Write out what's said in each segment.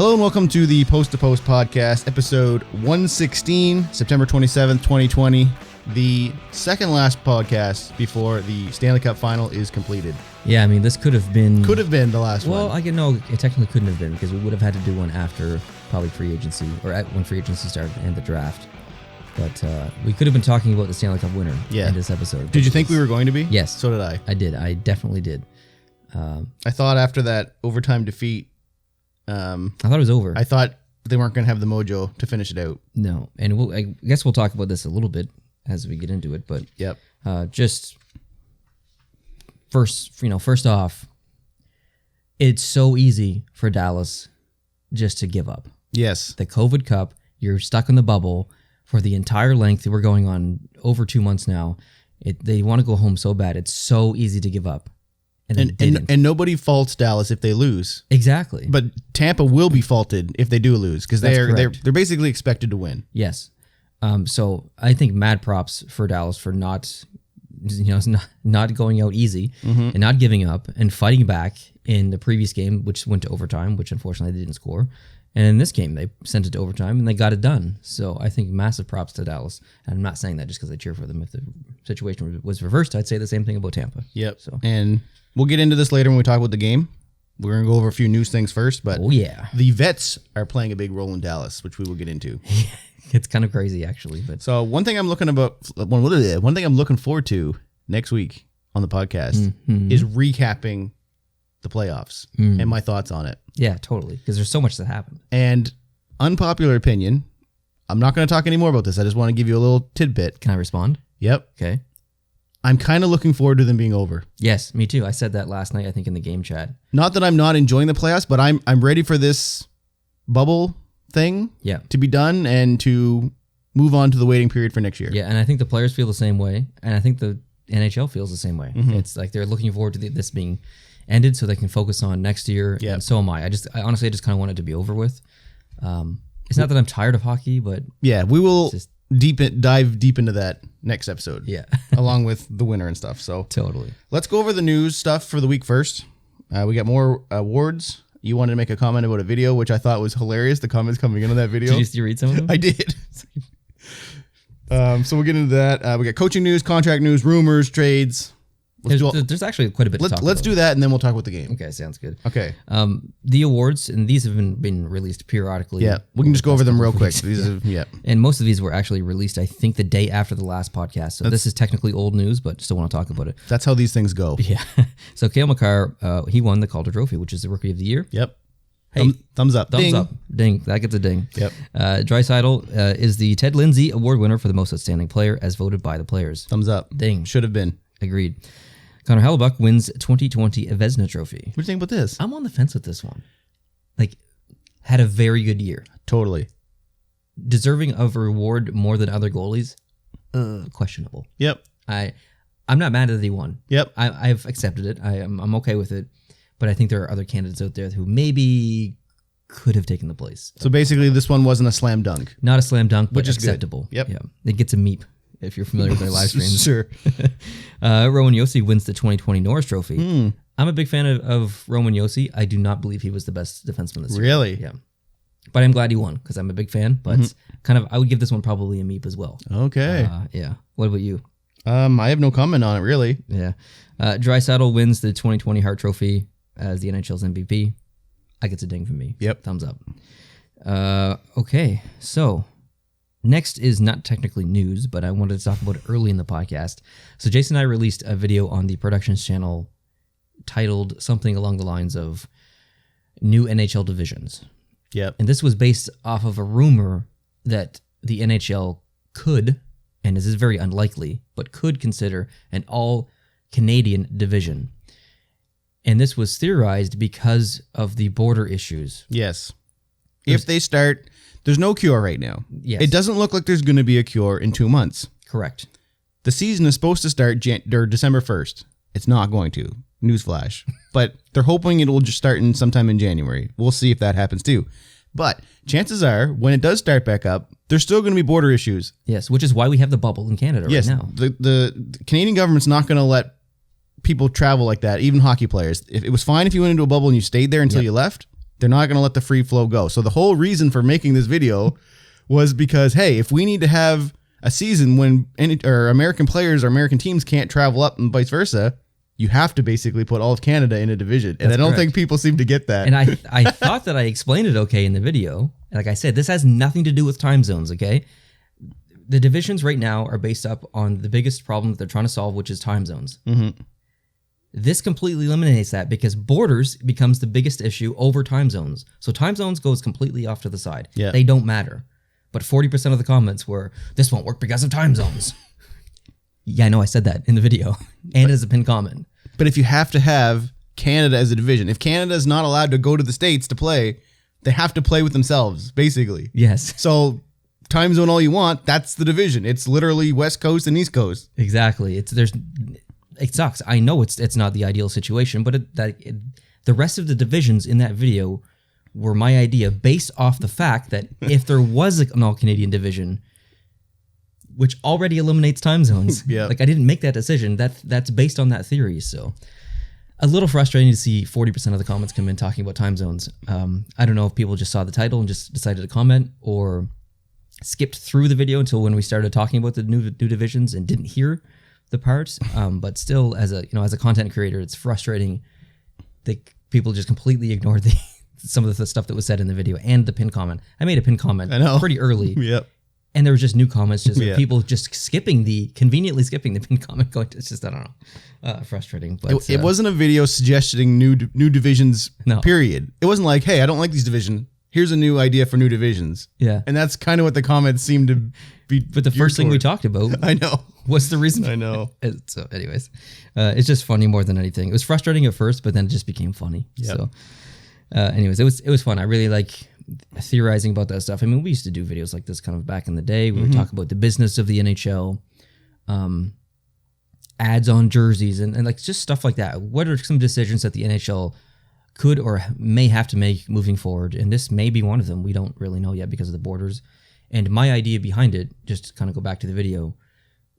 Hello and welcome to the Post to Post podcast, episode 116, September 27th, 2020. The second last podcast before the Stanley Cup final is completed. Yeah, I mean, this could have been the last one. Well, no, it technically couldn't have been because we would have had to do one after probably free agency or when free agency started and the draft. But we could have been talking about the Stanley Cup winner in this episode. Did you think we were going to be? Yes. So did I. I did. I definitely did. I thought after that overtime defeat, I thought it was over. I thought they weren't going to have the mojo to finich it out. No, and I guess we'll talk about this a little bit as we get into it. But yep. Just first off, it's so easy for Dallas just to give up. Yes. The COVID Cup, you're stuck in the bubble for the entire length. We're going on over 2 months now. They want to go home so bad. It's so easy to give up. And nobody faults Dallas if they lose. Exactly. But Tampa will be faulted if they do lose because they're basically expected to win. Yes. So I think mad props for Dallas for not going out easy and not giving up and fighting back in the previous game, which went to overtime, which unfortunately they didn't score. And in this game, they sent it to overtime and they got it done. So I think massive props to Dallas. And I'm not saying that just because I cheer for them. If the situation was reversed, I'd say the same thing about Tampa. Yep. So and we'll get into this later when we talk about the game. We're going to go over a few news things first. But the vets are playing a big role in Dallas, which we will get into. It's kind of crazy, actually. But so one thing I'm looking forward to next week on the podcast is recapping the playoffs and my thoughts on it. Yeah, totally. Because there's so much that happened. And unpopular opinion, I'm not going to talk anymore about this. I just want to give you a little tidbit. Can I respond? Yep. Okay. I'm kind of looking forward to them being over. Yes, me too. I said that last night, I think, in the game chat. Not that I'm not enjoying the playoffs, but I'm ready for this bubble thing to be done and to move on to the waiting period for next year. Yeah, and I think the players feel the same way, and I think the NHL feels the same way. It's like they're looking forward to this being ended so they can focus on next year, and so am I. I honestly just kind of want it to be over with. It's not that I'm tired of hockey, but... Yeah, we will dive deep into that next episode. Yeah. Along with the winner and stuff. So totally. Let's go over the news stuff for the week first. We got more awards. You wanted to make a comment about a video, which I thought was hilarious. The comments coming into that video. Did you read some of them? I did. So we'll get into that. We got coaching news, contract news, rumors, trades. There's actually quite a bit to talk about. Let's do that, and then we'll talk about the game. Okay, sounds good. Okay. The awards, and these have been released periodically. Yeah, we can just go over them real quick. And most of these were actually released, I think, the day after the last podcast. So this is technically old news, but still want to talk about it. That's how these things go. Yeah. So Cale Makar, he won the Calder Trophy, which is the Rookie of the Year. Yep. Hey, thumbs up. Thumbs up. Ding. That gets a ding. Yep. Draisaitl is the Ted Lindsay Award winner for the most outstanding player as voted by the players. Thumbs up. Ding. Should have been. Agreed. Connor Hellebuck wins 2020 Vezina Trophy. What do you think about this? I'm on the fence with this one. Had a very good year. Totally. Deserving of a reward more than other goalies? Questionable. Yep. I'm not mad that he won. Yep. I've accepted it. I'm okay with it. But I think there are other candidates out there who maybe could have taken the place. So basically, this one wasn't a slam dunk. Not a slam dunk, but which is acceptable. Good. Yep. Yeah. It gets a meep, if you're familiar with their live streams. Sure. Rowan Josi wins the 2020 Norris Trophy. I'm a big fan of Rowan Josi. I do not believe he was the best defenseman this year. Really? Yeah. But I'm glad he won because I'm a big fan. But I would give this one probably a meep as well. Okay. Yeah. What about you? I have no comment on it, really. Yeah. Draisaitl wins the 2020 Hart Trophy as the NHL's MVP. I get a ding from me. Yep. Thumbs up. Okay. So next is not technically news, but I wanted to talk about it early in the podcast. So Jason and I released a video on the Productions channel titled something along the lines of New NHL Divisions. Yep. And this was based off of a rumor that the NHL could, and this is very unlikely, but could consider an all-Canadian division. And this was theorized because of the border issues. Yes. If they start, there's no cure right now. Yes. It doesn't look like there's going to be a cure in 2 months. Correct. The season is supposed to start December 1st. It's not going to. Newsflash. But they're hoping it will just start sometime in January. We'll see if that happens too. But chances are, when it does start back up, there's still going to be border issues. Yes, which is why we have the bubble in Canada right now. The Canadian government's not going to let people travel like that, even hockey players. If it was fine if you went into a bubble and you stayed there until you left, They're not going to let the free flow go. So the whole reason for making this video was because, hey, if we need to have a season when American players or American teams can't travel up and vice versa, you have to basically put all of Canada in a division. And I don't think people seem to get that. And I thought that I explained it okay in the video. Like I said, this has nothing to do with time zones, okay? The divisions right now are based up on the biggest problem that they're trying to solve, which is time zones. Mm-hmm. This completely eliminates that because borders becomes the biggest issue over time zones. So time zones goes completely off to the side. Yeah. They don't matter. But 40% of the comments were, this won't work because of time zones. Yeah, I know I said that in the video and as a pinned comment. But if you have to have Canada as a division, if Canada is not allowed to go to the States to play, they have to play with themselves, basically. Yes. So time zone all you want, that's the division. It's literally West Coast and East Coast. Exactly. It sucks. I know it's not the ideal situation, but the rest of the divisions in that video were my idea based off the fact that if there was an all-Canadian division, which already eliminates time zones, Yeah. like I didn't make that decision. That's based on that theory. So a little frustrating to see 40% of the comments come in talking about time zones. I don't know if people just saw the title and just decided to comment or skipped through the video until when we started talking about the new divisions and didn't hear the parts. But still, as a content creator, it's frustrating that people just completely ignored some of the stuff that was said in the video and the pinned comment. I made a pinned comment pretty early. Yep. And there was just new comments, people just conveniently skipping the pinned comment. It's just, I don't know, frustrating. But it wasn't a video suggesting new divisions, No. period. It wasn't like, hey, I don't like these divisions. Here's a new idea for new divisions. Yeah. And that's kind of what the comments seem to be. But the first thing we talked about I know. was the reason. I know. So anyways, it's just funny more than anything. It was frustrating at first, but then it just became funny. Yep. So anyways, it was fun. I really like theorizing about that stuff. I mean, we used to do videos like this kind of back in the day. We would talk about the business of the NHL, ads on jerseys, and like just stuff like that. What are some decisions that the NHL could or may have to make moving forward? And this may be one of them. We don't really know yet because of the borders. And my idea behind it, just to kind of go back to the video,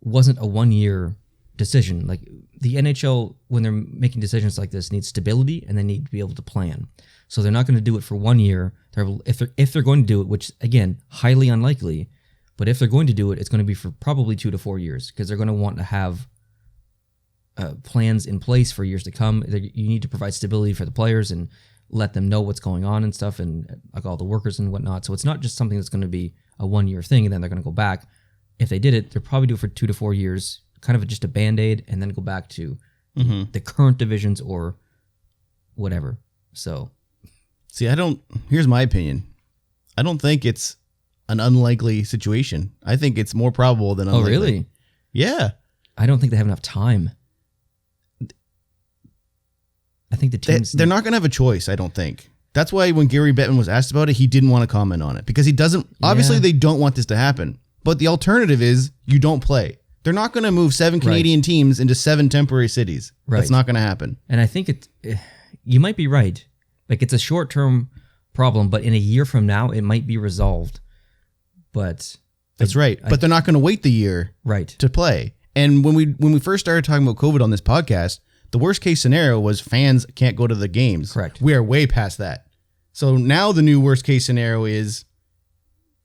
wasn't a 1 year decision. Like the NHL, when they're making decisions like this, needs stability and they need to be able to plan. So they're not going to do it for 1 year. If they're going to do it, which again, highly unlikely, but if they're going to do it, it's going to be for probably 2 to 4 years because they're going to want to have plans in place for years to come. You need to provide stability for the players and let them know what's going on and stuff, and like all the workers and whatnot. So it's not just something that's going to be a 1 year thing and then they're going to go back. If they did it, they'll probably do it for 2 to 4 years, kind of just a band-aid, and then go back to the current divisions or whatever. So, see, here's my opinion. I don't think it's an unlikely situation. I think it's more probable than unlikely. Oh, really? Yeah. I don't think they have enough time. I think the teams... They're not going to have a choice, I don't think. That's why when Gary Bettman was asked about it, he didn't want to comment on it because he doesn't... Obviously, they don't want this to happen. But the alternative is you don't play. They're not going to move 7 Canadian teams into 7 temporary cities. Right. That's not going to happen. And I think you might be right. Like, it's a short-term problem, but in a year from now, it might be resolved. But... That's right. But they're not going to wait the year to play. And when we first started talking about COVID on this podcast, the worst case scenario was fans can't go to the games. Correct. We are way past that. So now the new worst case scenario is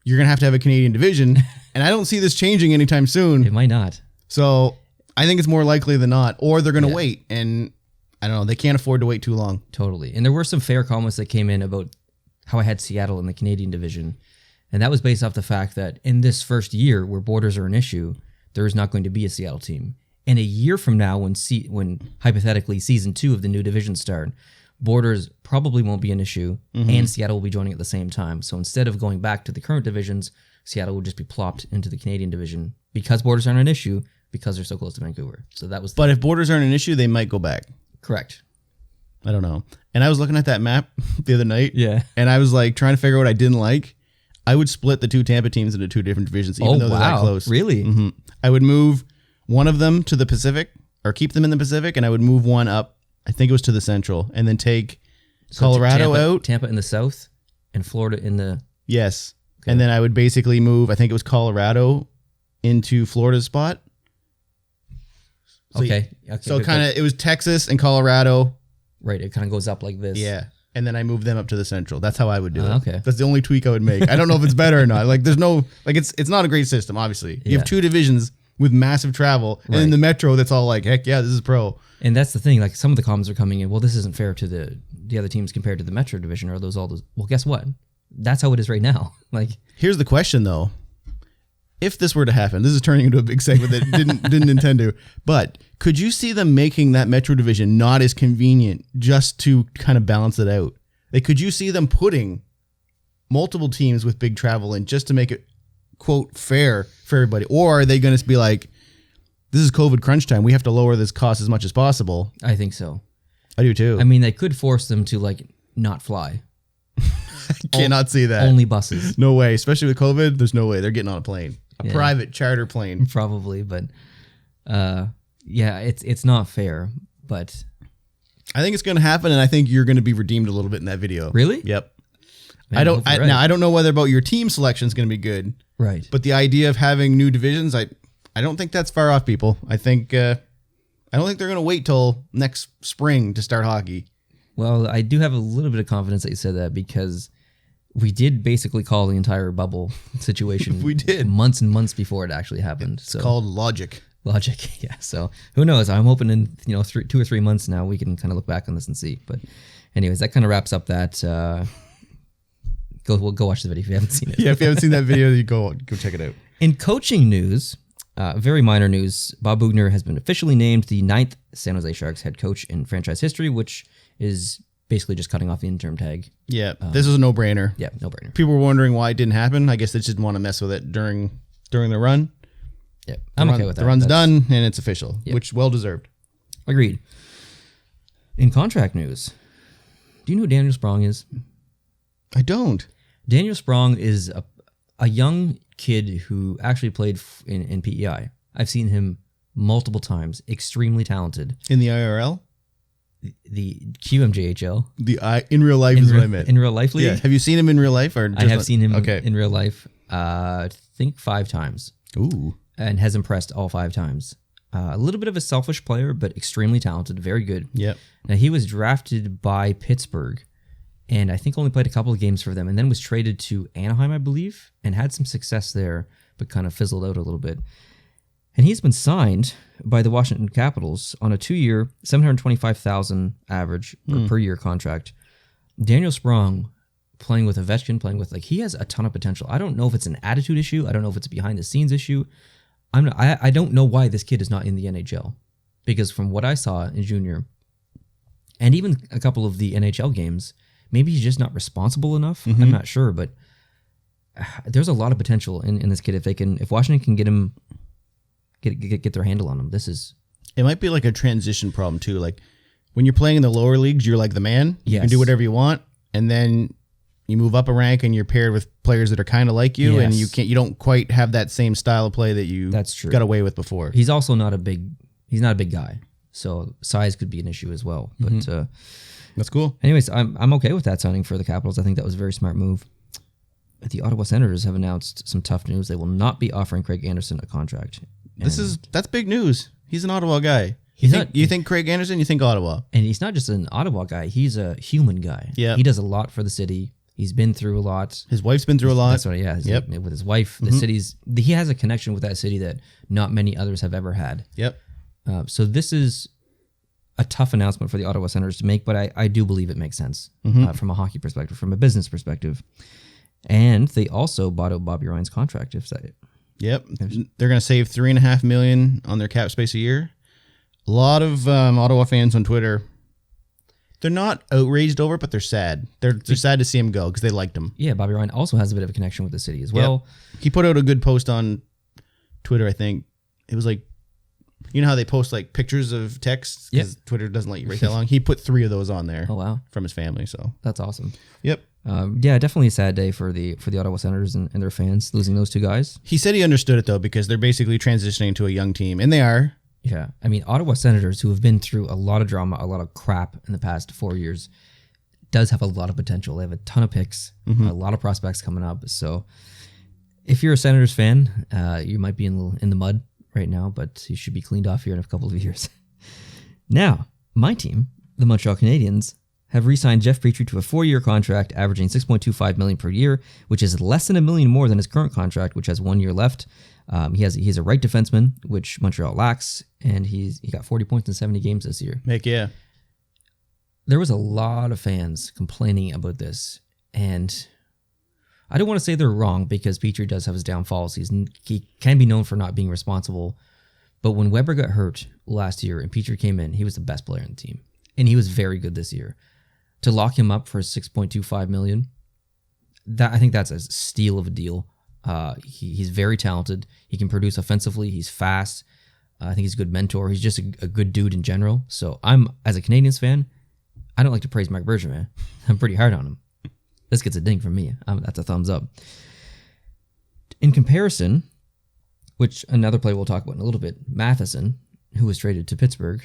you're going to have a Canadian division. And I don't see this changing anytime soon. It might not. So I think it's more likely than not. Or they're going to wait. And I don't know. They can't afford to wait too long. Totally. And there were some fair comments that came in about how I had Seattle in the Canadian division. And that was based off the fact that in this first year where borders are an issue, there is not going to be a Seattle team. And a year from now, when hypothetically season 2 of the new division start, borders probably won't be an issue, and Seattle will be joining at the same time. So instead of going back to the current divisions, Seattle will just be plopped into the Canadian division because borders aren't an issue because they're so close to Vancouver. So that was. But if borders aren't an issue, they might go back. Correct. I don't know. And I was looking at that map the other night. Yeah. And I was like trying to figure out what I didn't like. I would split the 2 Tampa teams into 2 different divisions, even though they're that close. Really? Mm-hmm. I would move one of them to the Pacific, or keep them in the Pacific, and I would move one up, I think it was to the Central, and then take Colorado out. Tampa in the South, and Florida in the... Yes. Okay. And then I would basically move, I think it was Colorado, into Florida's spot. So okay. So kind of, it was Texas and Colorado. Right, it kind of goes up like this. Yeah. and then I move them up to the Central. That's how I would do it. Okay. That's the only tweak I would make. I don't know if it's better or not. Like, there's no, like, it's not a great system, obviously. You have 2 divisions with massive travel, and in the Metro, that's all like, heck yeah, this is pro. And that's the thing. Like, some of the comments are coming in, well, this isn't fair to the other teams compared to the Metro division. Are those all those? Well, guess what? That's how it is right now. Like, here's the question, though. If this were to happen, this is turning into a big segment that didn't intend to, but could you see them making that Metro division not as convenient just to kind of balance it out? Like, could you see them putting multiple teams with big travel in just to make it, quote, fair for everybody? Or are they going to be like, this is COVID crunch time, we have to lower this cost as much as possible? I think so. I do too. I mean, they could force them to, like, not fly. I cannot see that. Only buses. No way. Especially with COVID, there's no way. They're getting on a plane. A private charter plane. Probably, but it's not fair. But I think it's going to happen, and I think you're going to be redeemed a little bit in that video. Really? Yep. Man, Now I don't know whether about your team selection is going to be good. Right. But the idea of having new divisions, I don't think that's far off, people. I think I don't think they're going to wait till next spring to start hockey. Well, I do have a little bit of confidence that you said that, because we did basically call the entire bubble situation. We did. Months and months before it actually happened. It's called logic. Logic, yeah. So who knows? I'm hoping in 2 or 3 months now we can kind of look back on this and see. But anyways, that kind of wraps up that. Go watch the video if you haven't seen it. Yeah, if you haven't seen that video, you go check it out. In coaching news, very minor news, Bob Boughner has been officially named the 9th San Jose Sharks head coach in franchise history, which is basically just cutting off the interim tag. Yeah, this is a no-brainer. Yeah, no-brainer. People were wondering why it didn't happen. I guess they just didn't want to mess with it during the run. Yeah, I'm okay with that. The run's done, and it's official, which well-deserved. Agreed. In contract news, do you know who Daniel Sprong is? I don't. Daniel Sprong is a young kid who actually played in PEI. I've seen him multiple times. Extremely talented. In the IRL? The QMJHL. In real life is what I meant. In real life league? Yeah. Have you seen him in real life? Or just I have seen him in real life, I think 5 times. Ooh. And has impressed all 5 times. A little bit of a selfish player, but extremely talented. Very good. Yep. Now, he was drafted by Pittsburgh, and I think only played a couple of games for them, and then was traded to Anaheim, I believe, and had some success there, but kind of fizzled out a little bit. And he's been signed by the Washington Capitals on a 2-year, $725,000 average per year contract. Daniel Sprong, playing with Ovechkin, he has a ton of potential. I don't know if it's an attitude issue. I don't know if it's a behind the scenes issue. I don't know why this kid is not in the NHL, because from what I saw in junior, and even a couple of the NHL games, maybe he's just not responsible enough. Mm-hmm. I'm not sure, but there's a lot of potential in this kid. If Washington can get him, get their handle on him, it might be like a transition problem too. Like when you're playing in the lower leagues, you're like the man. You can do whatever you want, and then you move up a rank and you're paired with players that are kind of like you, and you don't quite have that same style of play that you got away with before. He's also not a big guy, so size could be an issue as well. But that's cool. Anyways, I'm okay with that signing for the Capitals. I think that was a very smart move. The Ottawa Senators have announced some tough news. They will not be offering Craig Anderson a contract. That's big news. He's an Ottawa guy. You think Craig Anderson, you think Ottawa. And he's not just an Ottawa guy. He's a human guy. Yeah. He does a lot for the city. He's been through a lot. His wife's been through a lot. That's what, with his wife. The city's, he has a connection with that city that not many others have ever had. Yep. So this is a tough announcement for the Ottawa Senators to make, but I do believe it makes sense from a hockey perspective, from a business perspective. And they also bought out Bobby Ryan's contract. Yep. They're going to save $3.5 million on their cap space a year. A lot of Ottawa fans on Twitter, they're not outraged over it, but they're sad. They're sad to see him go because they liked him. Yeah, Bobby Ryan also has a bit of a connection with the city as well. Yep. He put out a good post on Twitter, I think. It was like, you know how they post like pictures of texts? Because Twitter doesn't let you write that long. He put 3 of those on there. Oh, wow. From his family. So that's awesome. Yep. Definitely a sad day for the Ottawa Senators and their fans, losing those 2 guys. He said he understood it, though, because they're basically transitioning to a young team, and they are. Yeah. I mean, Ottawa Senators, who have been through a lot of drama, a lot of crap in the past 4 years, does have a lot of potential. They have a ton of picks, a lot of prospects coming up. So if you're a Senators fan, you might be in the mud right now, but you should be cleaned off here in a couple of years. Now, my team, the Montreal Canadiens, have re-signed Jeff Petrie to a 4-year contract, averaging $6.25 million per year, which is less than $1 million more than his current contract, which has 1 year left. He's a right defenseman, which Montreal lacks, and he got 40 points in 70 games this year. Heck yeah. There was a lot of fans complaining about this, and I don't want to say they're wrong because Petrie does have his downfalls. He can be known for not being responsible, but when Weber got hurt last year and Petrie came in, he was the best player on the team, and he was very good this year. To lock him up for $6.25 million, I think that's a steal of a deal. He's very talented. He can produce offensively. He's fast. I think he's a good mentor. He's just a good dude in general. So as a Canadiens fan, I don't like to praise Marc Bergevin. I'm pretty hard on him. This gets a ding from me. That's a thumbs up. In comparison, which another player we'll talk about in a little bit, Matheson, who was traded to Pittsburgh,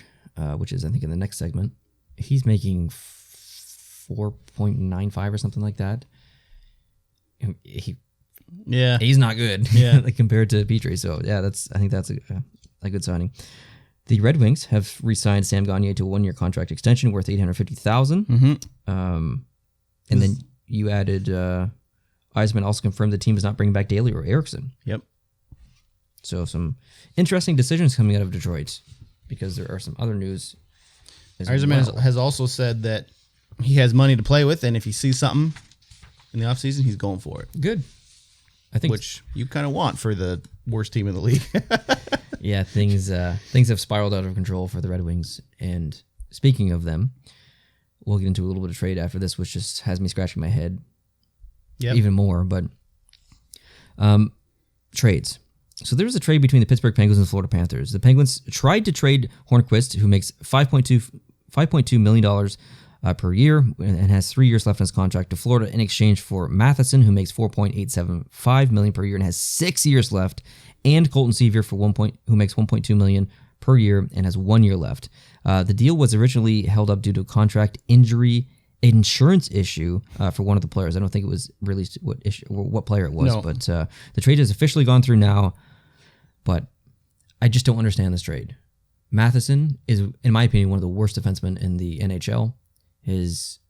which is I think in the next segment, he's making 4.95 or something like that. He's not good. Yeah, like compared to Petrie. So yeah, I think that's a good signing. The Red Wings have re-signed Sam Gagner to a 1-year contract extension worth $850,000. Mm-hmm. And then you added Eisman also confirmed the team is not bringing back Daly or Eriksson. Yep. So some interesting decisions coming out of Detroit because there are some other news. Eisman has also said that he has money to play with, and if he sees something in the offseason, he's going for it. Good. I think which you kind of want for the worst team in the league. Yeah, things have spiraled out of control for the Red Wings. And speaking of them, we'll get into a little bit of trade after this, which just has me scratching my head even more. But trades. So there was a trade between the Pittsburgh Penguins and the Florida Panthers. The Penguins tried to trade Hornqvist, who makes $5.2 million per year and has 3 years left on his contract, to Florida in exchange for Matheson, who makes $4.875 million per year and has 6 years left, and Colton Sevier who makes $1.2 million per year and has 1 year left. The deal was originally held up due to a contract injury insurance issue for one of the players. I don't think it was released what player it was, but the trade has officially gone through now. But I just don't understand this trade. Matheson is, in my opinion, one of the worst defensemen in the NHL. He's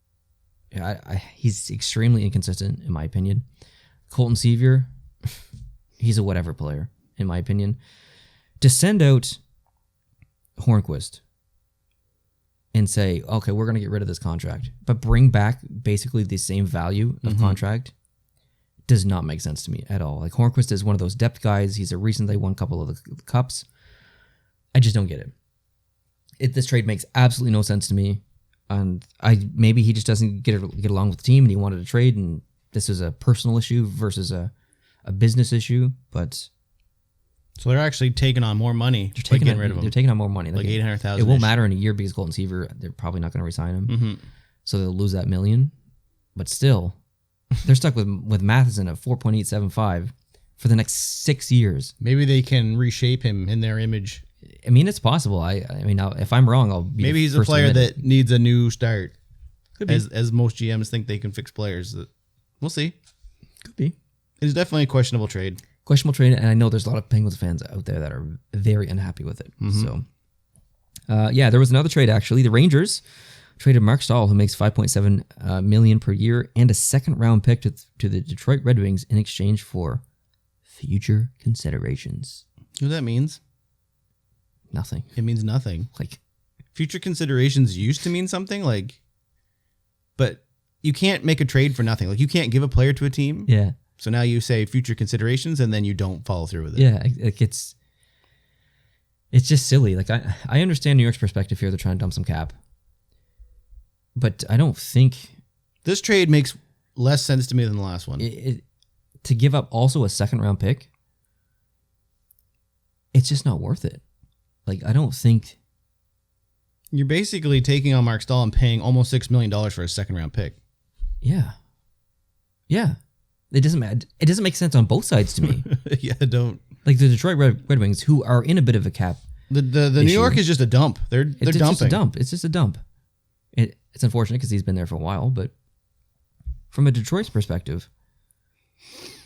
extremely inconsistent, in my opinion. Colton Sevier, he's a whatever player, in my opinion. To send out Hornqvist and say, okay, we're going to get rid of this contract, but bring back basically the same value of contract does not make sense to me at all. Like, Hornqvist is one of those depth guys. He's a reason they won a couple of the cups. I just don't get it. This trade makes absolutely no sense to me. And maybe he just doesn't get along with the team and he wanted to trade, and this is a personal issue versus a business issue. But so they're actually taking on more money. They're getting rid of him. They're taking on more money, like $800,000. It won't matter in a year because Colton Sevier, they're probably not going to re-sign him, so they'll lose that $1 million. But still, they're stuck with Matheson at $4.875 for the next 6 years. Maybe they can reshape him in their image. I mean, it's possible. I mean, if I'm wrong, I'll be maybe he's a player that needs a new start. Could be. As most GMs think they can fix players. We'll see. Could be. It's definitely a questionable trade. And I know there's a lot of Penguins fans out there that are very unhappy with it. So, there was another trade, actually. The Rangers traded Mark Stahl, who makes $5.7 million per year, and a second-round pick to the Detroit Red Wings in exchange for future considerations. You know what that means? Nothing. It means nothing. Like, future considerations used to mean something, but you can't make a trade for nothing. Like, you can't give a player to a team. Yeah. So now you say future considerations, and then you don't follow through with it. Yeah, like it's just silly. Like, I understand New York's perspective here. They're trying to dump some cap. But I don't think... This trade makes less sense to me than the last one. To give up also a second-round pick, it's just not worth it. Like, I don't think... You're basically taking on Mark Stahl and paying almost $6 million for a second-round pick. Yeah. Yeah. It doesn't make sense on both sides to me. Yeah, don't... Like, the Detroit Red Wings, who are in a bit of a cap... The New York is just a dump. They're dumping. It's just a dump. It's unfortunate because he's been there for a while, but from a Detroit's perspective...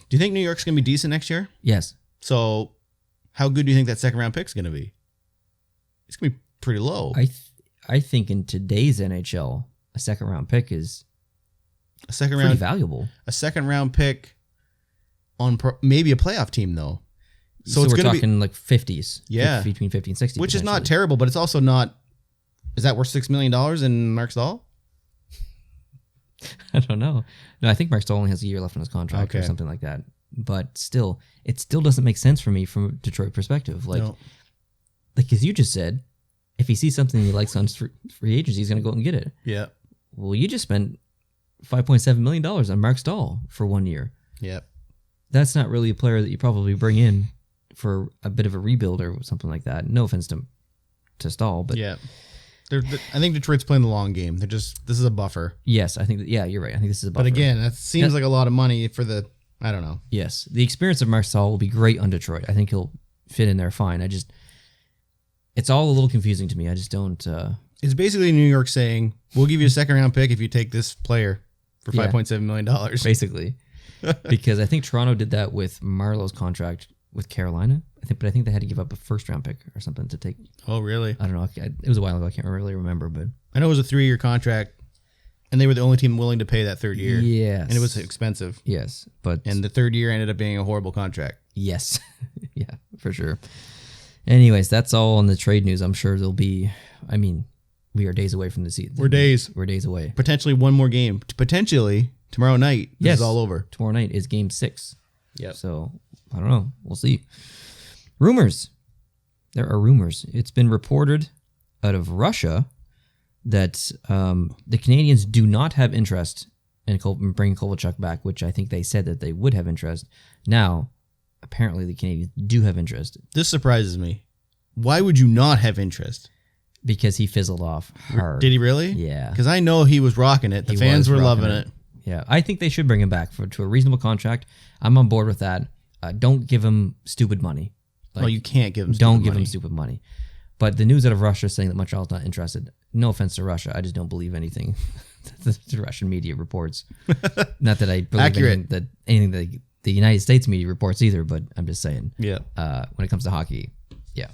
Do you think New York's going to be decent next year? Yes. So, how good do you think that second-round pick's going to be? It's going to be pretty low. I think in today's NHL, a second round pick is A second pretty round valuable. A second round pick on maybe a playoff team though. So it's we're gonna talking like 50s. Yeah. Between 50 and 60. which is not terrible, but it's also not. Is that worth $6 million in Mark Stahl? I don't know. No, I think Mark Stahl only has a year left on his contract or something like that. But still, it still doesn't make sense for me from a Detroit perspective. Like as you just said, if he sees something he likes on free agency, he's going to go out and get it. Yeah. Well, you just spent $5.7 million on Mark Stahl for 1 year. Yep. That's not really a player that you probably bring in for a bit of a rebuild or something like that. No offense to Stahl, but yeah. I think Detroit's playing the long game. This is a buffer. yes, I think you're right. I think this is a buffer. But again, that seems like a lot of money for I don't know. Yes, the experience of Mark Stahl will be great on Detroit. I think he'll fit in there fine. It's all a little confusing to me. I just don't. It's basically New York saying, we'll give you a second round pick if you take this player for $5.7 million. Basically. Because I think Toronto did that with Marlowe's contract with Carolina. But I think they had to give up a first round pick or something to take. Oh, really? I don't know. It was a while ago. I can't really remember, but I know it was a 3-year contract, and they were the only team willing to pay that third year. Yes. And it was expensive. Yes, And the third year ended up being a horrible contract. Yes. Yeah, for sure. Anyways, that's all on the trade news. I'm sure there'll be. I mean, we are days away from the season. We're days away. Potentially one more game. Potentially tomorrow night. This is all over. Tomorrow night is game 6. Yep. So I don't know. We'll see. Rumors. There are rumors. It's been reported out of Russia that the Canadians do not have interest in bringing Kovalchuk back, which I think they said that they would have interest. Now, apparently the Canadians do have interest. This surprises me. Why would you not have interest? Because he fizzled off hard. Did he really? Yeah. Because I know he was rocking it. The fans were loving it. Yeah. I think they should bring him back to a reasonable contract. I'm on board with that. Don't give him stupid money. Well, you can't give him stupid Don't money. give him stupid money. But the news out of Russia is saying that Montreal's not interested. No offense to Russia. I just don't believe anything the Russian media reports. Not that I believe anything that the United States media reports either, but I'm just saying. Yeah. When it comes to hockey, yeah.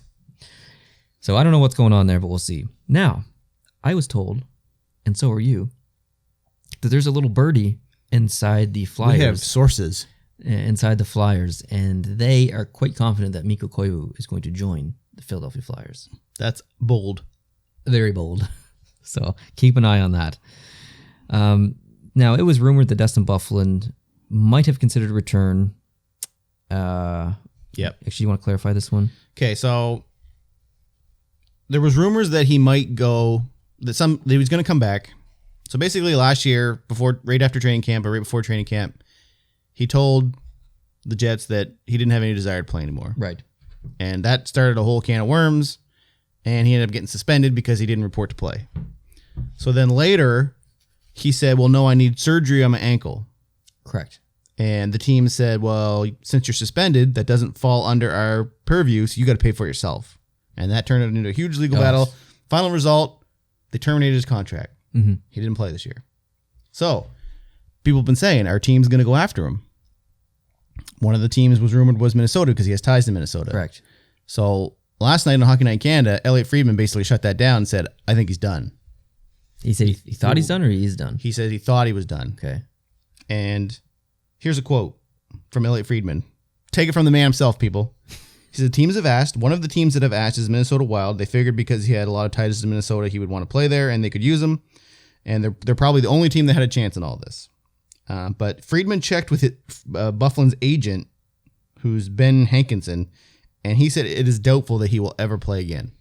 So I don't know what's going on there, but we'll see. Now, I was told, and so are you, that there's a little birdie inside the Flyers. We have sources. Inside the Flyers, and they are quite confident that Mikko Koivu is going to join the Philadelphia Flyers. That's bold. Very bold. So keep an eye on that. Now, it was rumored that Dustin Byfuglien might have considered a return. Yep. Actually, you want to clarify this one? Okay, so there was rumors that he might go, that he was going to come back. So basically last year, right after training camp or right before training camp, he told the Jets that he didn't have any desire to play anymore. Right. And that started a whole can of worms, and he ended up getting suspended because he didn't report to play. So then later, he said, well, no, I need surgery on my ankle. Correct. And the team said, well, since you're suspended, that doesn't fall under our purview, so you got to pay for it yourself. And that turned into a huge legal battle. Final result, they terminated his contract. Mm-hmm. He didn't play this year. So people have been saying, our team's going to go after him. One of the teams was rumored was Minnesota because he has ties to Minnesota. Correct. So last night on Hockey Night in Canada, Elliot Friedman basically shut that down and said, I think he's done. He said he thought he's done or he's done? He said he thought he was done. Okay. And here's a quote from Elliot Friedman. Take it from the man himself, people. He said, teams have asked. One of the teams that have asked is Minnesota Wild. They figured because he had a lot of ties to Minnesota, he would want to play there and they could use him. And they're probably the only team that had a chance in all this. But Friedman checked with Byfuglien's agent, who's Ben Hankinson, and he said it is doubtful that he will ever play again.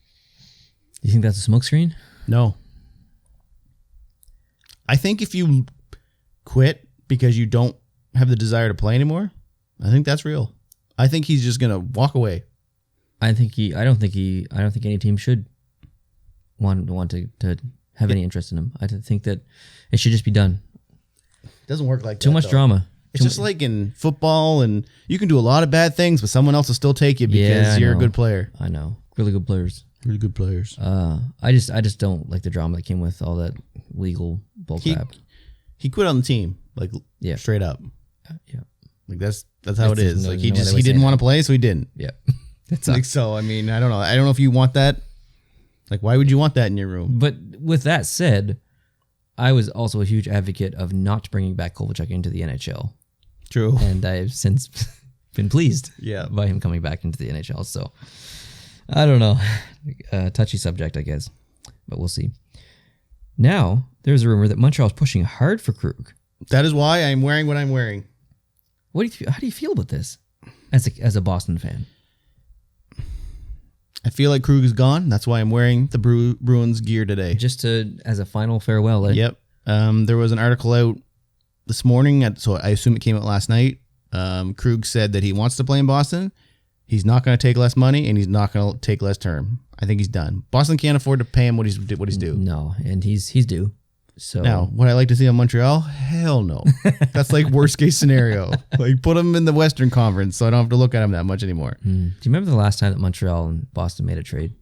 You think that's a smokescreen? No. I think if you quit because you don't have the desire to play anymore, I think that's real. I think he's just gonna walk away. I don't think any team should want to have any interest in him. I think that it should just be done. It doesn't work like that. Too much drama. It's just like in football, and you can do a lot of bad things, but someone else will still take you because you're a good player. I know. Really good players. Really good players. I just don't like the drama that came with all that legal bullcrap. He quit on the team, straight up. Yeah. Like that's how it is. Like he he didn't want to play, so he didn't. Yeah. That's like so. I mean, I don't know. I don't know if you want that. Like, why would you want that in your room? But with that said, I was also a huge advocate of not bringing back Kovalchuk into the NHL. True. And I've since been pleased Yeah. by him coming back into the NHL. So, I don't know. Touchy subject, I guess. But we'll see. Now, there's a rumor that Montreal is pushing hard for Krug. That is why I'm wearing what I'm wearing. How do you feel about this as a Boston fan? I feel like Krug is gone. That's why I'm wearing the Bruins gear today. Just as a final farewell. Yep. There was an article out this morning, so I assume it came out last night. Krug said that he wants to play in Boston. He's not going to take less money, and he's not going to take less term. I think he's done. Boston can't afford to pay him what he's due. No, and he's due. So now, would I like to see him in Montreal? Hell no. That's like worst case scenario. Like put him in the Western Conference, so I don't have to look at him that much anymore. Do you remember the last time that Montreal and Boston made a trade?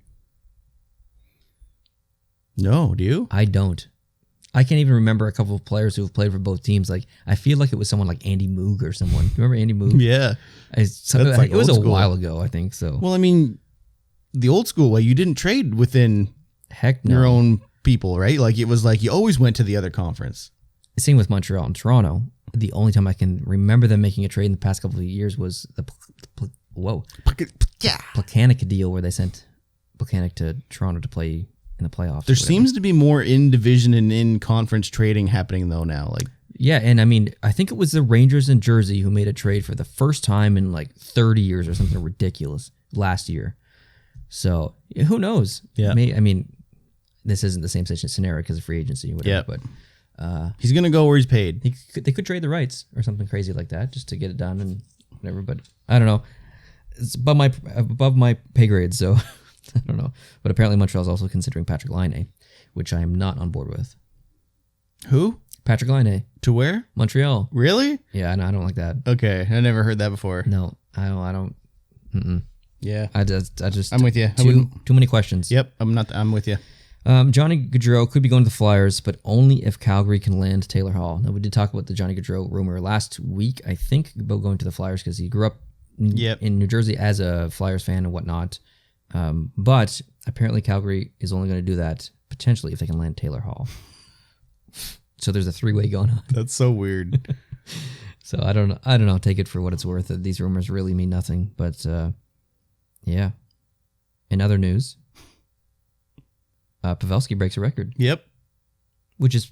No, do you? I don't. I can't even remember a couple of players who have played for both teams. Like I feel like it was someone like Andy Moog or someone. Do you remember Andy Moog? Yeah. It was a while ago, I think. So well, I mean, the old school way, you didn't trade within your own people, right? Like it was like you always went to the other conference. Same with Montreal and Toronto. The only time I can remember them making a trade in the past couple of years was the Plekanec deal where they sent Plekanec to Toronto to play in the playoffs. There seems to be more in division and in conference trading happening though now. Like yeah, and I mean, I think it was the Rangers in Jersey who made a trade for the first time in like 30 years or something ridiculous last year. So who knows? Yeah, I mean, this isn't the same scenario because of free agency or whatever. But he's gonna go where he's paid. They could trade the rights or something crazy like that just to get it done and whatever. But I don't know. It's above my pay grade, so I don't know. But apparently Montreal is also considering Patrick Laine, which I am not on board with. Who? Patrick Laine. To where? Montreal. Really? Yeah, no, I don't like that. Okay, I never heard that before. No, I don't. Mm-mm. Yeah, I just. I'm with you. Too many questions. Yep, I'm with you. Johnny Gaudreau could be going to the Flyers, but only if Calgary can land Taylor Hall. Now, we did talk about the Johnny Gaudreau rumor last week, I think, about going to the Flyers because he grew up in New Jersey as a Flyers fan and whatnot. But apparently Calgary is only going to do that potentially if they can land Taylor Hall. So there's a three-way going on. That's so weird. So I don't know. Take it for what it's worth. These rumors really mean nothing. But yeah. In other news, Pavelski breaks a record. Yep. Which is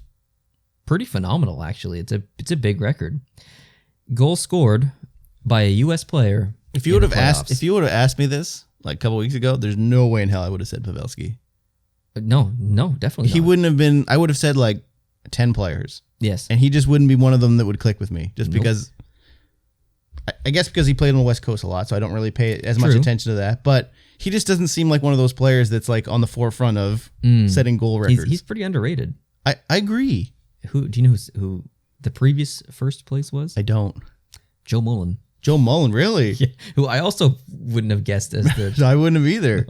pretty phenomenal, actually. It's a big record. Goal scored by a U.S. player. If you would have asked me this like a couple weeks ago, there's no way in hell I would have said Pavelski. No, definitely not. He wouldn't have been. I would have said like 10 players. Yes. And he just wouldn't be one of them that would click with me just because. I guess because he played on the West Coast a lot, so I don't really pay as much attention to that. But he just doesn't seem like one of those players that's like on the forefront of setting goal records. He's pretty underrated. I agree. Who do you know who the previous first place was? I don't. Joe Mullen. Joe Mullen, really? Yeah, who I also wouldn't have guessed as the. I wouldn't have either.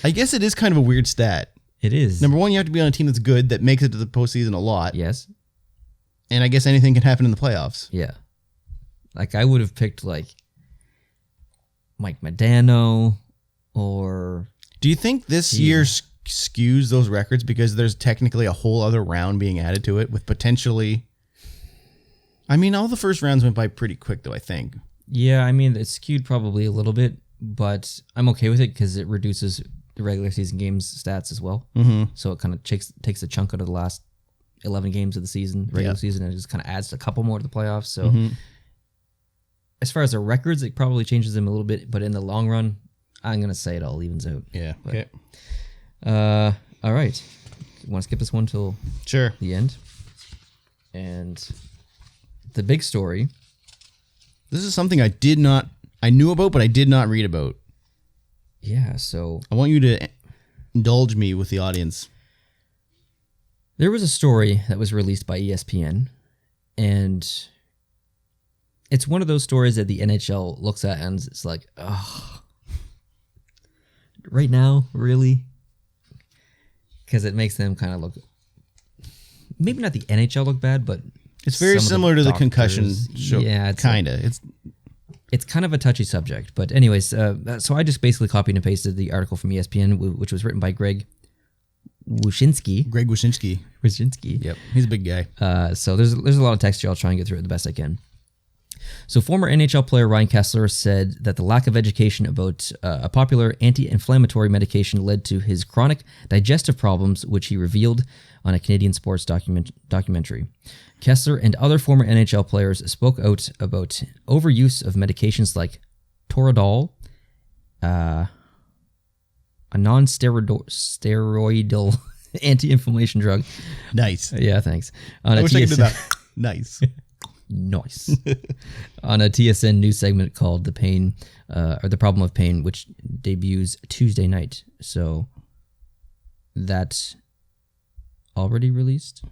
I guess it is kind of a weird stat. It is. Number one, you have to be on a team that's good, that makes it to the postseason a lot. Yes. And I guess anything can happen in the playoffs. Yeah. Like I would have picked like Mike Modano or. Do you think this year skews those records because there's technically a whole other round being added to it with potentially. I mean, all the first rounds went by pretty quick, though, I think. Yeah, I mean, it's skewed probably a little bit, but I'm okay with it because it reduces the regular season games stats as well. Mm-hmm. So it kind of takes a chunk out of the last 11 games of the season, regular season, and it just kind of adds a couple more to the playoffs. So as far as the records, it probably changes them a little bit, but in the long run, I'm going to say it all evens out. Yeah. But, okay. All right. You want to skip this one till the end? And the big story. This is something I knew about, but I did not read about. Yeah, so I want you to indulge me with the audience. There was a story that was released by ESPN, and it's one of those stories that the NHL looks at and it's like, oh, right now, really? Because it makes them kind of look, maybe not the NHL look bad, but it's very similar to the concussion show. Yeah, kind of. It's kind of a touchy subject. But anyways, so I just basically copied and pasted the article from ESPN, which was written by Greg Wyshynski. Greg Wyshynski. Yep, he's a big guy. So there's a lot of text here. I'll try and get through it the best I can. So former NHL player Ryan Kessler said that the lack of education about a popular anti-inflammatory medication led to his chronic digestive problems, which he revealed on a Canadian sports documentary. Kessler and other former NHL players spoke out about overuse of medications like Toradol, a non-steroidal anti-inflammation drug. Nice. Yeah, thanks. I wish I could do that. Nice. Nice. On a TSN news segment called The Pain, or The Problem of Pain, which debuts Tuesday night. So that's already released?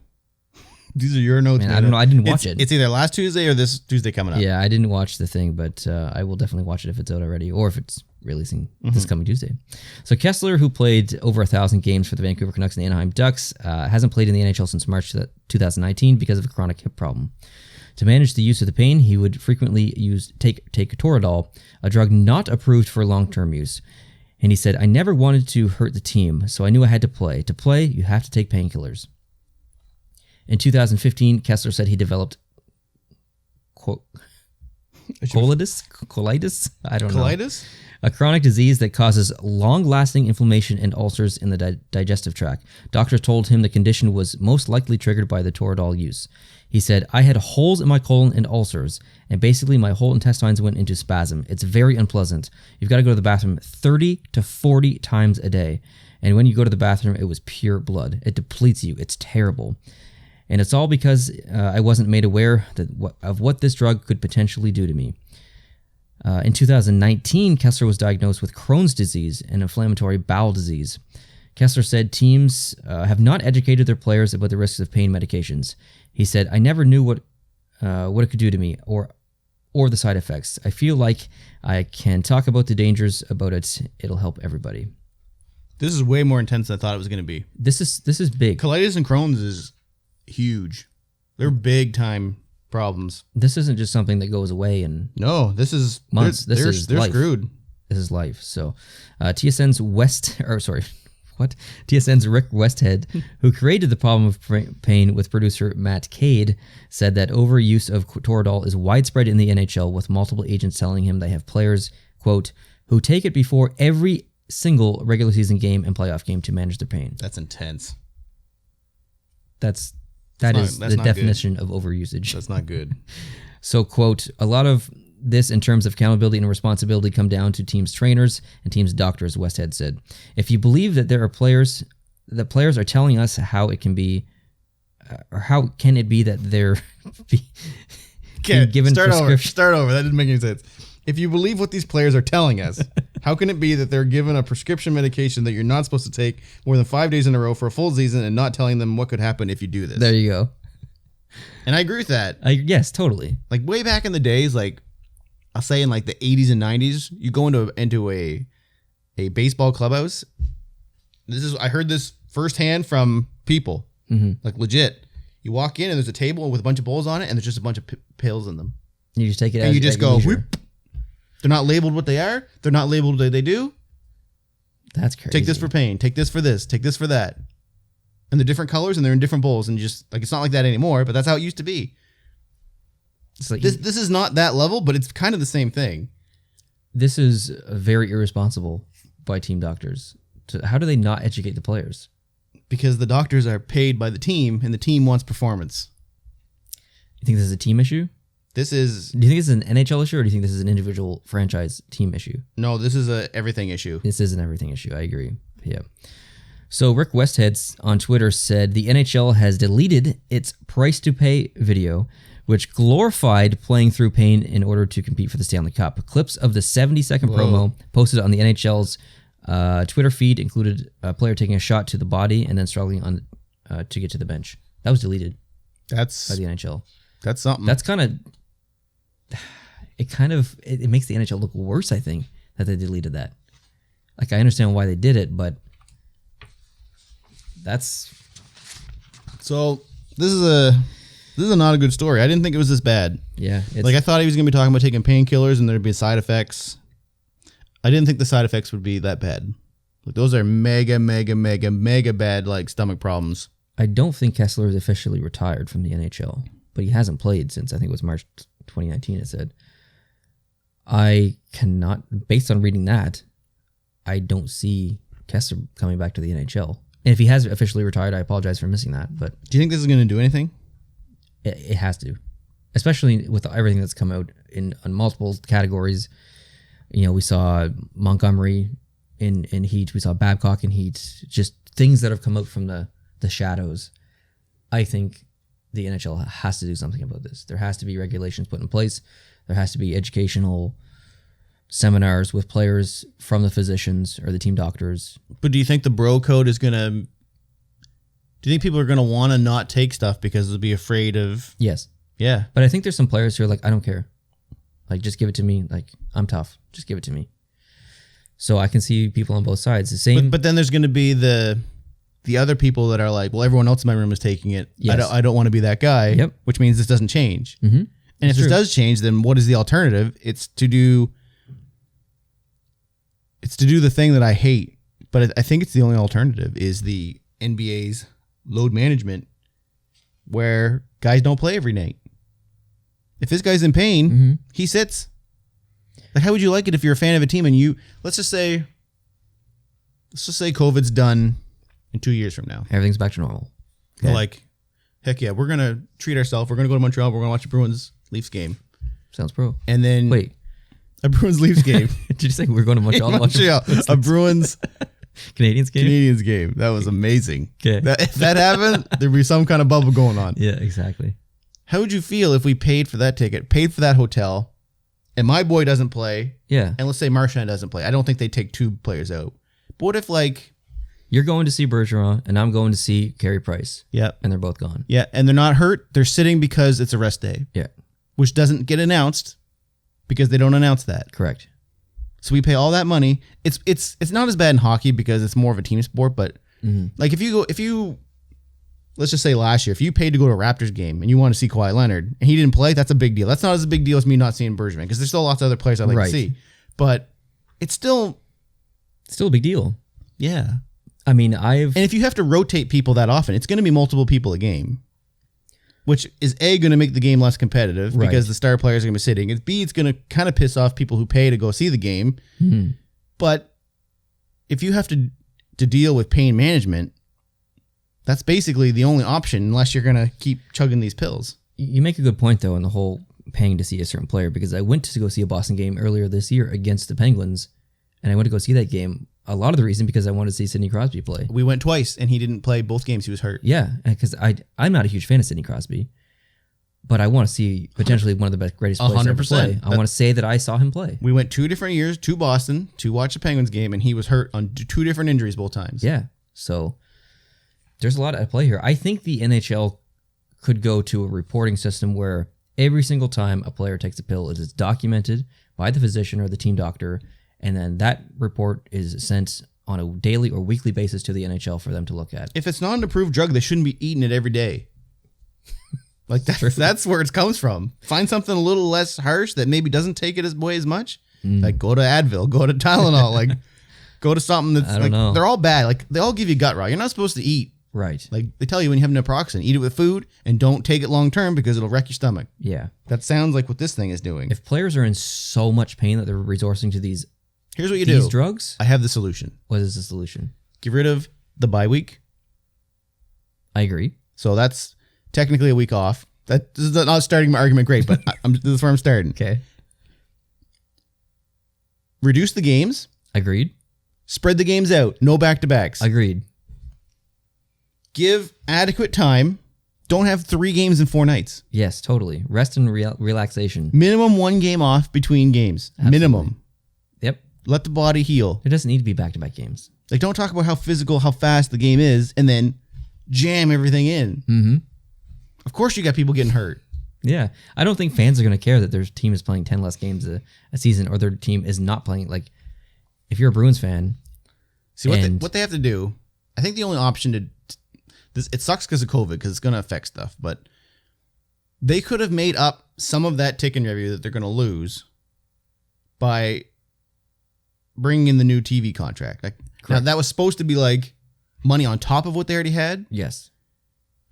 These are your notes. Man, I don't know. I didn't watch it. It's either last Tuesday or this Tuesday coming up. Yeah, I didn't watch the thing, but I will definitely watch it if it's out already, or if it's releasing this coming Tuesday. So Kessler, who played over 1,000 games for the Vancouver Canucks and the Anaheim Ducks, hasn't played in the NHL since March 2019 because of a chronic hip problem. To manage the use of the pain, he would frequently take Toradol, a drug not approved for long-term use. And he said, "I never wanted to hurt the team, so I knew I had to play. To play, you have to take painkillers." In 2015, Kessler said he developed colitis? I don't know. Colitis? A chronic disease that causes long-lasting inflammation and ulcers in the digestive tract. Doctors told him the condition was most likely triggered by the Toradol use. He said, "I had holes in my colon and ulcers, and basically my whole intestines went into spasm. It's very unpleasant. You've got to go to the bathroom 30 to 40 times a day. And when you go to the bathroom, it was pure blood. It depletes you. It's terrible. And it's all because I wasn't made aware of what this drug could potentially do to me." In 2019, Kessler was diagnosed with Crohn's disease, an inflammatory bowel disease. Kessler said teams have not educated their players about the risks of pain medications. He said, "I never knew what it could do to me or the side effects. I feel like I can talk about the dangers about it. It'll help everybody." This is way more intense than I thought it was going to be. This is big. Colitis and Crohn's is huge. They're big time problems. This isn't just something that goes away in this is months. They're they're life. Screwed. This is life. So, TSN's TSN's Rick Westhead, who created the problem of pain with producer Matt Cade, said that overuse of Toradol is widespread in the NHL, with multiple agents telling him they have players, quote, who take it before every single regular season game and playoff game to manage their pain. That's intense. That is the definition of overusage. That's not good. So, quote, "A lot of this in terms of accountability and responsibility come down to teams' trainers and teams' doctors," Westhead said. "If you believe that players are telling us how it can be, or how can it be that they're being given prescription." Start over. That didn't make any sense. If you believe what these players are telling us, how can it be that they're given a prescription medication that you're not supposed to take more than 5 days in a row for a full season and not telling them what could happen if you do this? There you go. And I agree with that. Yes, totally. Like way back in the days, like I'll say in like the 80s and 90s, you go into a baseball clubhouse. I heard this firsthand from people, like legit. You walk in and there's a table with a bunch of bowls on it, and there's just a bunch of pills in them. You just take it, and you just go. Whoop. They're not labeled what they are. They're not labeled what they do. That's crazy. Take this for pain. Take this for this. Take this for that. And they're different colors and they're in different bowls, and just like it's not like that anymore. But that's how it used to be. It's like this is not that level, but it's kind of the same thing. This is very irresponsible by team doctors. How do they not educate the players? Because the doctors are paid by the team, and the team wants performance. You think this is a team issue? Do you think this is an NHL issue, or do you think this is an individual franchise team issue? No, this is a everything issue. This is an everything issue. I agree. Yeah. So Rick Westhead on Twitter said the NHL has deleted its price to pay video, which glorified playing through pain in order to compete for the Stanley Cup. Clips of the 70-second promo posted on the NHL's Twitter feed included a player taking a shot to the body and then struggling to get to the bench. That was deleted. That's by the NHL. That's something. That's it makes the NHL look worse, I think, that they deleted that. Like, I understand why they did it, but that's... So, this is not a good story. I didn't think it was this bad. Yeah. Like, I thought he was going to be talking about taking painkillers and there'd be side effects. I didn't think the side effects would be that bad. Like those are mega, mega, mega, mega bad like stomach problems. I don't think Kessler is officially retired from the NHL, but he hasn't played since I think it was March 2019. It said. I cannot, based on reading that, I don't see Kessler coming back to the NHL. And if he has officially retired, I apologize for missing that. But do you think this is going to do anything? It has to, especially with everything that's come out on multiple categories. You know, we saw Montgomery in Heat. We saw Babcock in Heat. Just things that have come out from the shadows. I think the NHL has to do something about this. There has to be regulations put in place. There has to be educational seminars with players from the physicians or the team doctors. But do you think the bro code is going to... Do you think people are going to want to not take stuff because they'll be afraid of... Yes. Yeah. But I think there's some players who are like, I don't care. Like, just give it to me. Like, I'm tough. Just give it to me. So I can see people on both sides. The same... But then there's going to be the other people that are like, well, everyone else in my room is taking it. Yes. I don't want to be that guy. Yep. Which means this doesn't change. Mm-hmm. And if this does change, then what is the alternative? It's to do the thing that I hate, but I think it's the only alternative is the NBA's load management where guys don't play every night. If this guy's in pain, he sits. Like, how would you like it if you're a fan of a team and you, let's just say COVID's done in 2 years from now. Everything's back to normal. Okay. Like, heck yeah, we're going to treat ourselves. We're going to go to Montreal. We're going to watch a Bruins Leafs game. Sounds pro. And then wait, a Bruins Leafs game. Did you say we're going to Montreal to watch a Bruins Canadiens game? That was amazing. Okay. If that happened, there'd be some kind of bubble going on. Yeah, exactly. How would you feel if we paid for that ticket, paid for that hotel, and my boy doesn't play? Yeah. And let's say Marchand doesn't play. I don't think they take two players out. But what if like you're going to see Bergeron and I'm going to see Carey Price? Yeah. And they're both gone. Yeah, and they're not hurt. They're sitting because it's a rest day. Yeah. Which doesn't get announced because they don't announce that. Correct. So we pay all that money. It's not as bad in hockey because it's more of a team sport, but like if you let's just say last year, if you paid to go to a Raptors game and you want to see Kawhi Leonard and he didn't play, that's a big deal. That's not as big deal as me not seeing Bergevin because there's still lots of other players I'd like to see. But it's still a big deal. Yeah. I mean, and if you have to rotate people that often, it's going to be multiple people a game, which is A, going to make the game less competitive because the star players are going to be sitting. And B, it's going to kind of piss off people who pay to go see the game. But if you have to deal with pain management, that's basically the only option unless you're going to keep chugging these pills. You make a good point, though, in the whole paying to see a certain player, because I went to go see a Boston game earlier this year against the Penguins, and I went to go see that game. A lot of the reason because I wanted to see Sidney Crosby play. We went twice, and he didn't play both games. He was hurt. Yeah, because I'm not a huge fan of Sidney Crosby, but I want to see potentially one of the best, greatest players ever play. I want to say that I saw him play. We went 2 different years to Boston to watch the Penguins game, and he was hurt on 2 different injuries both times. Yeah, so there's a lot at play here. I think the NHL could go to a reporting system where every single time a player takes a pill, it is documented by the physician or the team doctor, and then that report is sent on a daily or weekly basis to the NHL for them to look at. If it's not an approved drug, they shouldn't be eating it every day. Like that's where it comes from. Find something a little less harsh that maybe doesn't take it away as much. Like go to Advil, go to Tylenol, like go to something that's I don't know. They're all bad. Like they all give you gut rot. You're not supposed to eat. Right. Like they tell you when you have naproxen, eat it with food and don't take it long term because it'll wreck your stomach. Yeah. That sounds like what this thing is doing. If players are in so much pain that they're resorting to these Here's what you do. Drugs? I have the solution. What is the solution? Get rid of the bye week. I agree. So that's technically a week off. This is not starting my argument great, but this is where I'm starting. Okay. Reduce the games. Agreed. Spread the games out. No back-to-backs. Agreed. Give adequate time. Don't have 3 games in 4 nights. Yes, totally. Rest and relaxation. Minimum 1 game off between games. Absolutely. Minimum. Yep. Let the body heal. There doesn't need to be back-to-back games. Like, don't talk about how physical, how fast the game is, and then jam everything in. Mm-hmm. Of course you got people getting hurt. Yeah. I don't think fans are going to care that their team is playing 10 less games a season or their team is not playing. Like, if you're a Bruins fan... See, what they have to do, I think the only option to... it sucks because of COVID, because it's going to affect stuff, but they could have made up some of that ticking revenue that they're going to lose by bringing in the new TV contract. Like, Now, that was supposed to be like money on top of what they already had. Yes.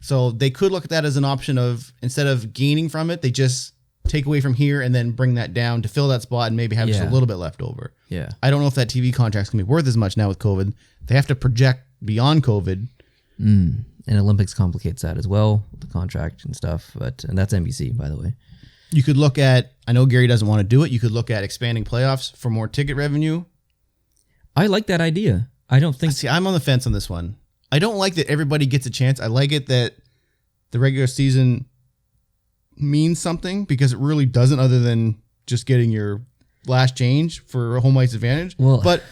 So they could look at that as an option of, instead of gaining from it, they just take away from here and then bring that down to fill that spot and maybe have just a little bit left over. Yeah. I don't know if that TV contract's going to be worth as much now with COVID. They have to project beyond COVID. And Olympics complicates that as well, the contract and stuff. And that's NBC, by the way. You could look at, I know Gary doesn't want to do it, you could look at expanding playoffs for more ticket revenue. I like that idea. I don't think... See, I'm on the fence on this one. I don't like that everybody gets a chance. I like it that the regular season means something, because it really doesn't, other than just getting your last change for a home ice advantage. Well, but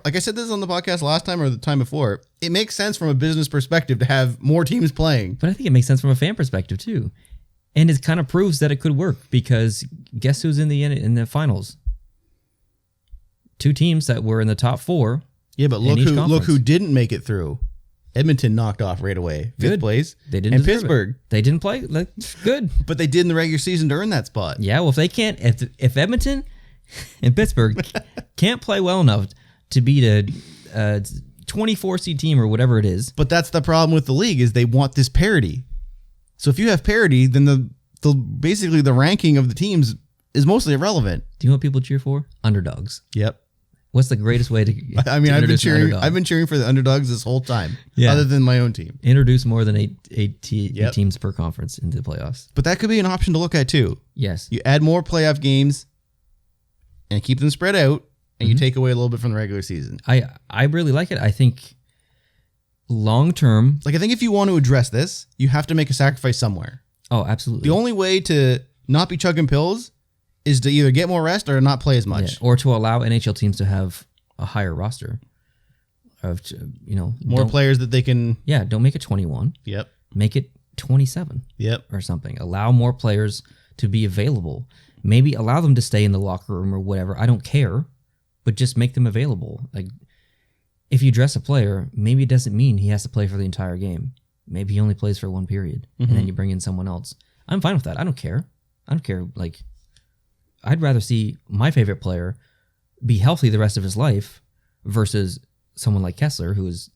like I said this on the podcast last time or the time before, it makes sense from a business perspective to have more teams playing. But I think it makes sense from a fan perspective too. And it kind of proves that it could work, because guess who's in the finals? 2 teams that were in the top 4. Yeah, but look who didn't make it through. Edmonton knocked off right away. 5th place. They didn't. And Pittsburgh. They didn't play. Good. But they did in the regular season to earn that spot. Yeah, well, if they can't, if Edmonton and Pittsburgh can't play well enough to beat a 24 seed team or whatever it is. But that's the problem with the league, is they want this parity. So if you have parity, then the basically the ranking of the teams is mostly irrelevant. Do you know what people cheer for? Underdogs. Yep. What's the greatest way to? I mean, I've been cheering for the underdogs this whole time. Yeah. Other than my own team. Introduce more than eight teams per conference into the playoffs. But that could be an option to look at too. Yes. You add more playoff games and keep them spread out, and you take away a little bit from the regular season. I really like it. I think long term, I think if you want to address this, you have to make a sacrifice somewhere. Oh, absolutely. The only way to not be chugging pills is to either get more rest or not play as much. Yeah, or to allow NHL teams to have a higher roster of, more players that they can. Yeah, don't make it 21. Yep. Make it 27. Yep. Or something. Allow more players to be available. Maybe allow them to stay in the locker room or whatever. I don't care, but just make them available. Like, if you dress a player, maybe it doesn't mean he has to play for the entire game. Maybe he only plays for one period, and then you bring in someone else. I'm fine with that. I don't care. Like, I'd rather see my favorite player be healthy the rest of his life versus someone like Kessler, who has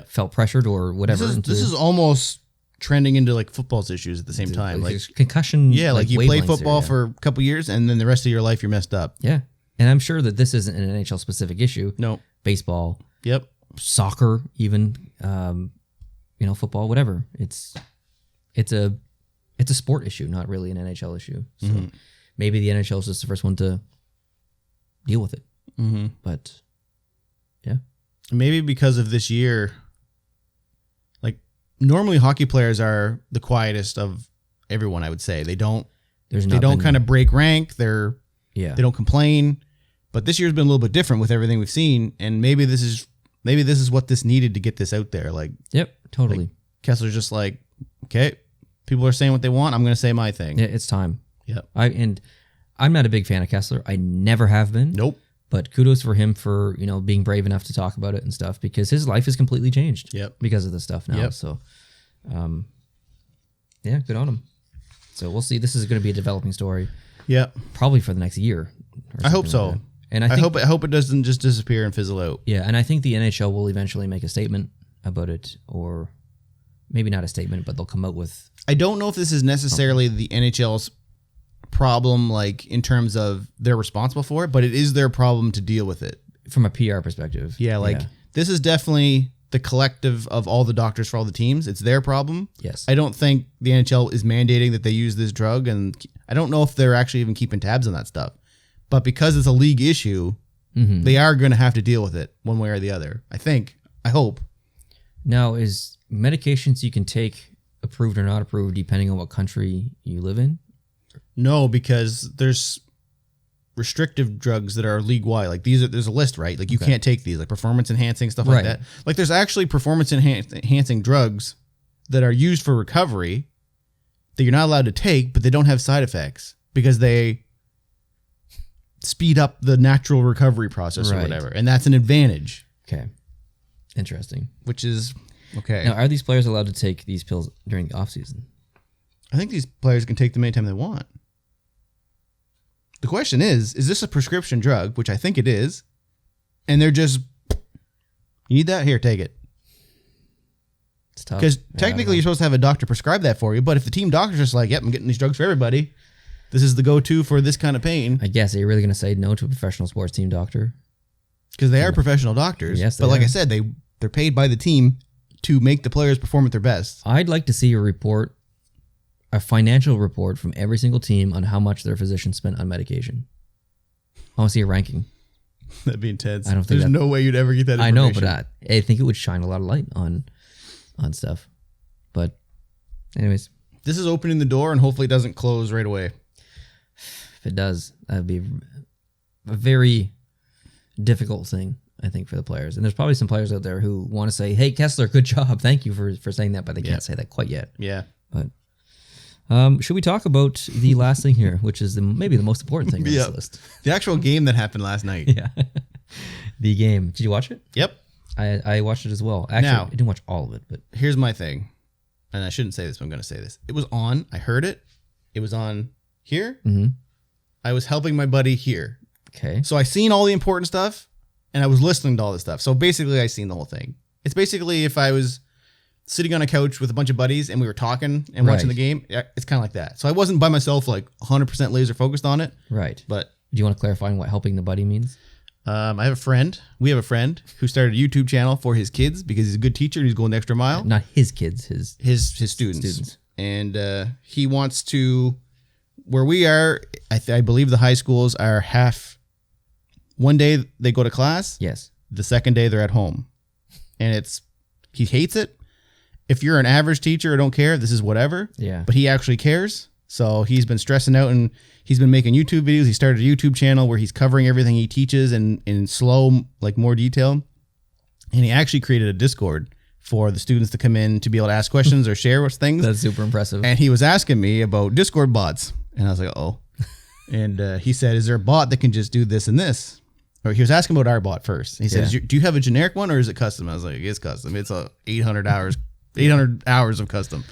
felt pressured or whatever. This is almost trending into like football's issues at the same time. Like concussion. Yeah, like you play football for a couple years, and then the rest of your life you're messed up. Yeah. And I'm sure that this isn't an NHL specific issue. No. Baseball. Yep. Soccer, even, football, whatever. It's a sport issue, not really an NHL issue. So maybe the NHL is just the first one to deal with it. Mm-hmm. But yeah. Maybe because of this year, like normally hockey players are the quietest of everyone, I would say. They don't kind of break rank. They don't complain. But this year's been a little bit different with everything we've seen, and maybe this is what this needed to get this out there. Like, yep, totally. Like Kessler's just like, okay, people are saying what they want. I'm going to say my thing. Yeah, it's time. Yep. I'm not a big fan of Kessler. I never have been. Nope. But kudos for him for being brave enough to talk about it and stuff, because his life is completely changed. Yep. Because of this stuff now. Yep. So, good on him. So we'll see. This is going to be a developing story. Yep. Probably for the next year. I hope so. Like and I hope it doesn't just disappear and fizzle out. Yeah, and I think the NHL will eventually make a statement about it, or maybe not a statement, but they'll come out with. I don't know if this is necessarily the NHL's problem, like in terms of they're responsible for it, but it is their problem to deal with it from a PR perspective. Yeah, this is definitely the collective of all the doctors for all the teams. It's their problem. Yes. I don't think the NHL is mandating that they use this drug, and I don't know if they're actually even keeping tabs on that stuff. But because it's a league issue, they are going to have to deal with it one way or the other. I hope. Now, is medications you can take approved or not approved depending on what country you live in? No, because there's restrictive drugs that are league-wide. Like there's a list, right? Like you can't take these, like performance-enhancing stuff like that. Like there's actually performance-enhancing drugs that are used for recovery that you're not allowed to take, but they don't have side effects because they speed up the natural recovery process or whatever. And that's an advantage. Okay. Interesting. Which is okay. Now, are these players allowed to take these pills during the off-season? I think these players can take them anytime they want. The question is this a prescription drug, which I think it is, and they're just You need that? Here, take it. It's tough. Because technically you're supposed to have a doctor prescribe that for you, but if the team doctor's just like, yep, I'm getting these drugs for everybody, this is the go-to for this kind of pain. I guess, are you really going to say no to a professional sports team doctor? Because they are professional doctors. Yes, but like I said, they're paid by the team to make the players perform at their best. I'd like to see a financial report from every single team on how much their physician spent on medication. I want to see a ranking. That'd be intense. I don't think there's no way you'd ever get that information. I know, but I think it would shine a lot of light on stuff. But anyways. This is opening the door and hopefully it doesn't close right away. If it does, that'd be a very difficult thing, I think, for the players. And there's probably some players out there who want to say, hey, Kessler, good job. Thank you for saying that, but they can't say that quite yet. Yeah. But should we talk about the last thing here, which is maybe the most important thing on this list? The actual game that happened last night. Yeah. The game. Did you watch it? Yep. I watched it as well. Actually, I didn't watch all of it, but here's my thing. And I shouldn't say this, but I'm going to say this. It was on. I heard it. It was on here. Mm-hmm. I was helping my buddy here. Okay. So I seen all the important stuff and I was listening to all this stuff. So basically I seen the whole thing. It's basically if I was sitting on a couch with a bunch of buddies and we were talking and watching the game, it's kind of like that. So I wasn't by myself like 100% laser focused on it. Right. But do you want to clarify what helping the buddy means? I have a friend. We have a friend who started a YouTube channel for his kids because he's a good teacher and he's going the extra mile. Not his kids, his students. And he wants to, where we are, I believe the high schools are half. One day they go to class. Yes. The second day they're at home. And he hates it. If you're an average teacher or don't care, this is whatever. Yeah. But he actually cares. So he's been stressing out and he's been making YouTube videos. He started a YouTube channel where he's covering everything he teaches in slow, like more detail. And he actually created a Discord for the students to come in to be able to ask questions or share with things. That's super impressive. And he was asking me about Discord bots. And I was like, oh. And he said, is there a bot that can just do this and this? Or he was asking about our bot first. He said, do you have a generic one or is it custom? I was like, it's custom. It's 800 hours of custom.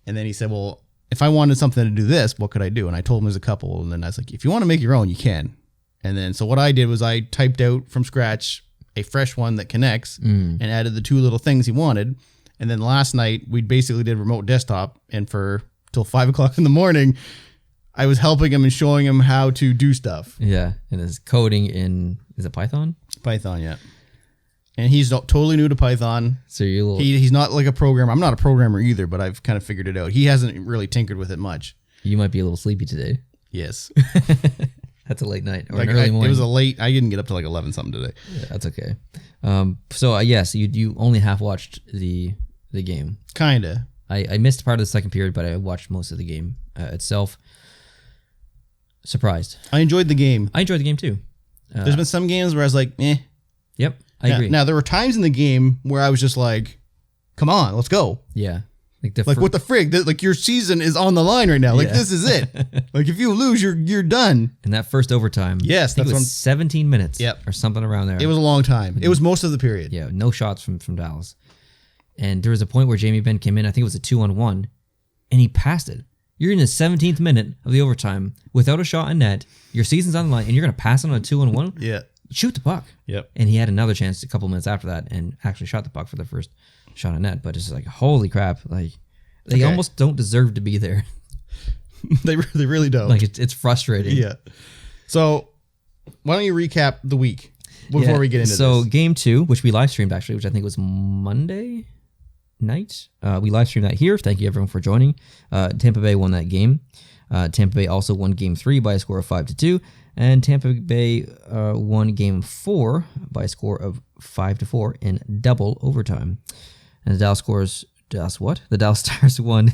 And then he said, well, if I wanted something to do this, what could I do? And I told him there's a couple. And then I was like, if you want to make your own, you can. And then, so what I did was I typed out from scratch a fresh one that connects and added the two little things he wanted. And then last night we basically did remote desktop. And for till 5 o'clock in the morning, I was helping him and showing him how to do stuff. Yeah. And it's coding in, is it Python? Python, yeah. And he's totally new to Python. So you're he's not like a programmer. I'm not a programmer either, but I've kind of figured it out. He hasn't really tinkered with it much. You might be a little sleepy today. Yes. That's a late night or like an early morning. It was a late. I didn't get up to like 11 something today. Yeah, that's okay. So yes, you only half watched the game. Kinda. I missed part of the second period, but I watched most of the game itself. Surprised. I enjoyed the game. I enjoyed the game too. There's been some games where I was like, eh. Yep, I agree. Now there were times in the game where I was just like, come on, let's go. Yeah. Like what the frig? Like your season is on the line right now. Like this is it. Like if you lose, you're done. And that first overtime. Yes, I think it was 17 minutes. Yep. Or something around there. It was a long time. It was most of the period. Yeah, no shots from Dallas. And there was a point where Jamie Benn came in. I think it was a 2-on-1, and he passed it. You're in the 17th minute of the overtime without a shot in net. Your season's on the line, and you're going to pass it on a 2-on-1? Yeah. Shoot the puck. Yep. And he had another chance a couple minutes after that and actually shot the puck for the first shot in net. But it's just like, holy crap. Like, they almost don't deserve to be there. They really don't. Like, it's frustrating. Yeah. So, why don't you recap the week before we get into this? So, game 2, which we live streamed actually, which I think was Monday night. We live streamed that here. Thank you everyone for joining. Tampa Bay won that game. Tampa Bay also won game 3 by a score of 5-2. And Tampa Bay won game 4 by a score of 5-4 in double overtime. And the the Dallas Stars won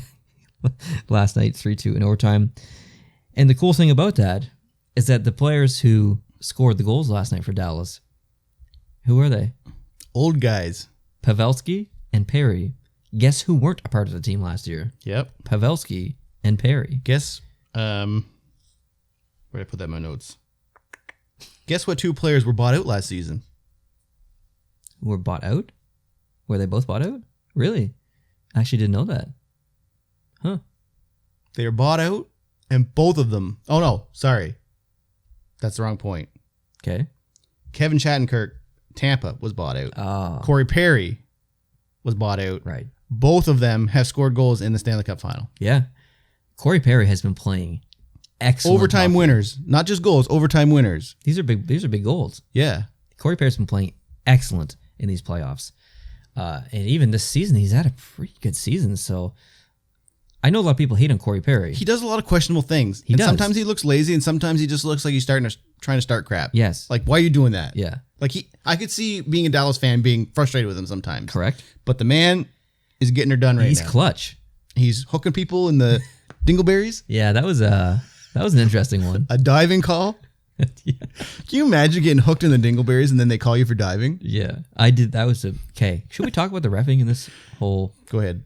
last night 3-2 in overtime. And the cool thing about that is that the players who scored the goals last night for Dallas, who are they? Old guys. Pavelski and Perry. Guess who weren't a part of the team last year? Yep. Pavelski and Perry. Guess, where did I put that in my notes? Guess what 2 players were bought out last season? Were bought out? Were they both bought out? Really? I actually didn't know that. Huh. They were bought out, and both of them. Oh, no. Sorry. That's the wrong point. Okay. Kevin Shattenkirk Tampa was bought out. Oh, Corey Perry was bought out. right. Both of them have scored goals in the Stanley Cup final. Yeah. Corey Perry has been playing excellent Overtime hockey. winners, not just goals, overtime winners. These are big goals. Yeah. Corey Perry's been playing excellent in these playoffs. And even this season, he's had a pretty good season. So I know a lot of people hate on Corey Perry. He does a lot of questionable things. He does. Sometimes he looks lazy, and sometimes he just looks like he's trying to start crap. Yes. Like, why are you doing that? Yeah. Like, I could see being a Dallas fan being frustrated with him sometimes. Correct. But the man is getting her done right He's now. clutch. He's hooking people in the dingleberries. Yeah, that was an interesting one. A diving call. Yeah. Can you imagine getting hooked in the dingleberries and then they call you for diving? Yeah. I did. That was okay. Should we talk about the reffing in this whole? Go ahead.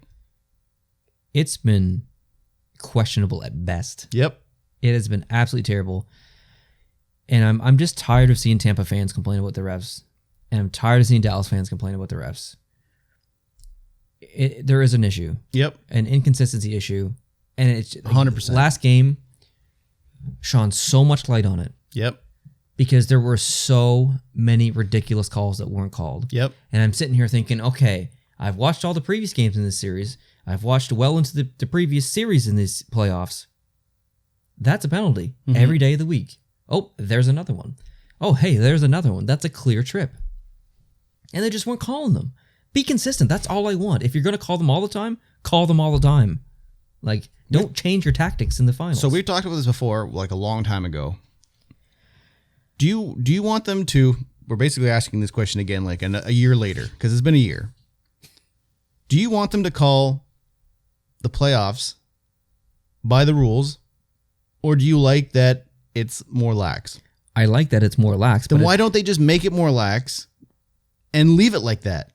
It's been questionable at best. Yep. It has been absolutely terrible. And I'm just tired of seeing Tampa fans complain about the refs. And I'm tired of seeing Dallas fans complain about the refs. There is an issue, Yep. an inconsistency issue. And it's 100%. Last game shone so much light on it Yep. because there were so many ridiculous calls that weren't called. Yep. And I'm sitting here thinking, okay, I've watched all the previous games in this series. I've watched well into the previous series in these playoffs. That's a penalty every day of the week. Oh, there's another one. Oh, hey, there's another one. That's a clear trip. And they just weren't calling them. Be consistent. That's all I want. If you're going to call them all the time, call them all the time. Like, don't change your tactics in the finals. So we've talked about this before, like a long time ago. Do you want them to? We're basically asking this question again, like a year later, because it's been a year. Do you want them to call the playoffs by the rules, or do you like that it's more lax? I like that it's more lax. Then but why don't they just make it more lax and leave it like that?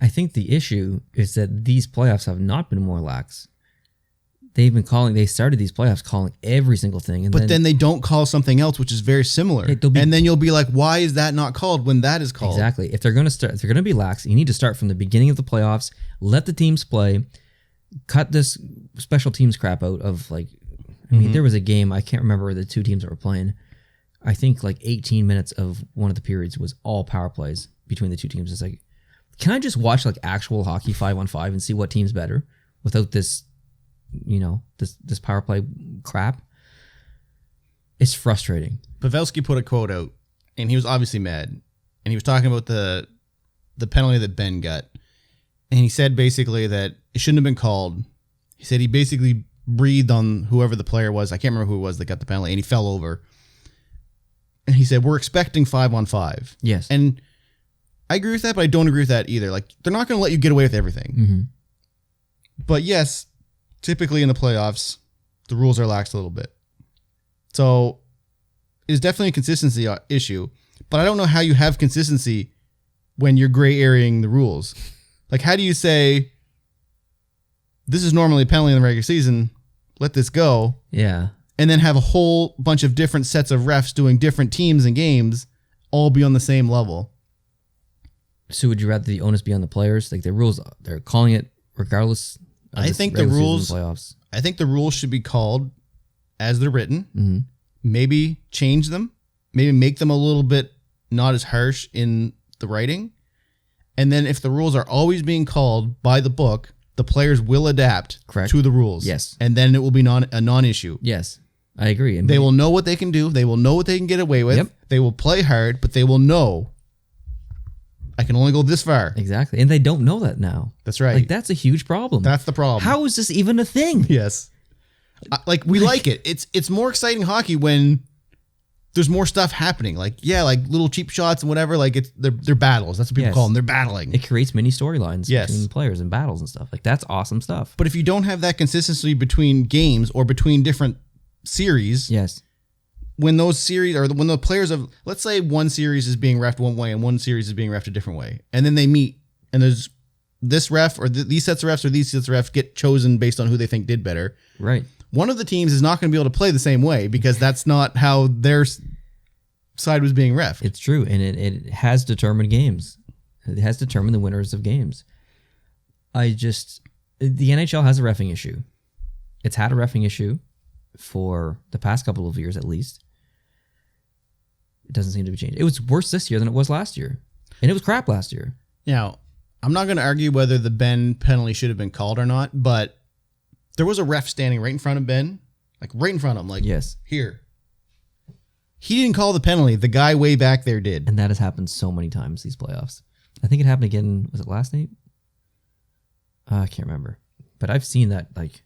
I think the issue is that these playoffs have not been more lax. They started these playoffs calling every single thing. And But then they don't call something else, which is very similar. And then you'll be like, why is that not called when that is called? Exactly. If they're going to be lax, you need to start from the beginning of the playoffs, let the teams play, cut this special teams crap out of like, I mean, there was a game, I can't remember the two teams that were playing. I think like 18 minutes of one of the periods was all power plays between the two teams. It's like, can I just watch like actual hockey 5-on-5 and see what team's better without this, this power play crap? It's frustrating. Pavelski put a quote out, and he was obviously mad. And he was talking about the penalty that Ben got. And he said basically that it shouldn't have been called. He said he basically breathed on whoever the player was. I can't remember who it was that got the penalty, and he fell over. And he said, we're expecting 5-on-5. Yes. And I agree with that, but I don't agree with that either. Like, they're not going to let you get away with everything. Mm-hmm. But yes, typically in the playoffs, the rules are laxed a little bit. So it's definitely a consistency issue. But I don't know how you have consistency when you're gray areaing the rules. Like, how do you say, this is normally a penalty in the regular season, let this go? Yeah. And then have a whole bunch of different sets of refs doing different teams and games all be on the same level. So would you rather the onus be on the players? Like the rules, they're calling it regardless. I think the rules, playoffs. I think the rules should be called as they're written. Mm-hmm. Maybe change them. Maybe make them a little bit not as harsh in the writing. And then if the rules are always being called by the book, the players will adapt to the rules. Yes. And then it will be a non-issue. Yes, I agree. They will know what they can do. They will know what they can get away with. Yep. They will play hard, but they will know I can only go this far. Exactly. And they don't know that now. That's right. Like, that's a huge problem. That's the problem. How is this even a thing? Yes. We like it. It's more exciting hockey when there's more stuff happening. Like, yeah, like little cheap shots and whatever. Like, they're battles. That's what people call them. They're battling. It creates mini storylines Yes. between players and battles and stuff. Like, that's awesome stuff. But if you don't have that consistency between games or between different series, Yes. when those series or when the players of, let's say one series is being reffed one way and one series is being reffed a different way, and then they meet and there's this ref or these sets of refs or these sets of refs get chosen based on who they think did better. Right. One of the teams is not going to be able to play the same way because that's not how their side was being reffed. It's true. And it has determined games. It has determined the winners of games. The NHL has a reffing issue. It's had a reffing issue for the past couple of years at least. It doesn't seem to be changing. It was worse this year than it was last year. And it was crap last year. Now, I'm not going to argue whether the Ben penalty should have been called or not, but there was a ref standing right in front of Ben, like right in front of him, like yes. Here. He didn't call the penalty. The guy way back there did. And that has happened so many times these playoffs. I think it happened again. Was it last night? I can't remember. But I've seen that. Like,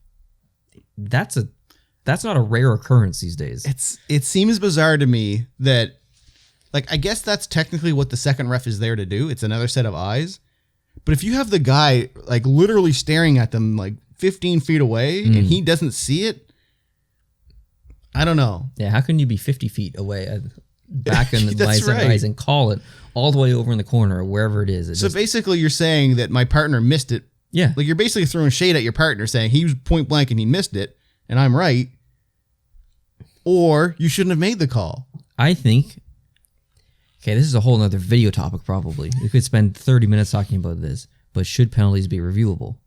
that's not a rare occurrence these days. It seems bizarre to me that, like, I guess that's technically what the second ref is there to do. It's another set of eyes. But if you have the guy like literally staring at them like 15 feet away and he doesn't see it, I don't know. Yeah, how can you be 50 feet away back in the That's right. eyes and call it all the way over in the corner or wherever it is? So basically you're saying that my partner missed it. Yeah. Like you're basically throwing shade at your partner saying he was point blank and he missed it and I'm right. Or you shouldn't have made the call. I think, okay, this is a whole other video topic probably. We could spend 30 minutes talking about this, but should penalties be reviewable?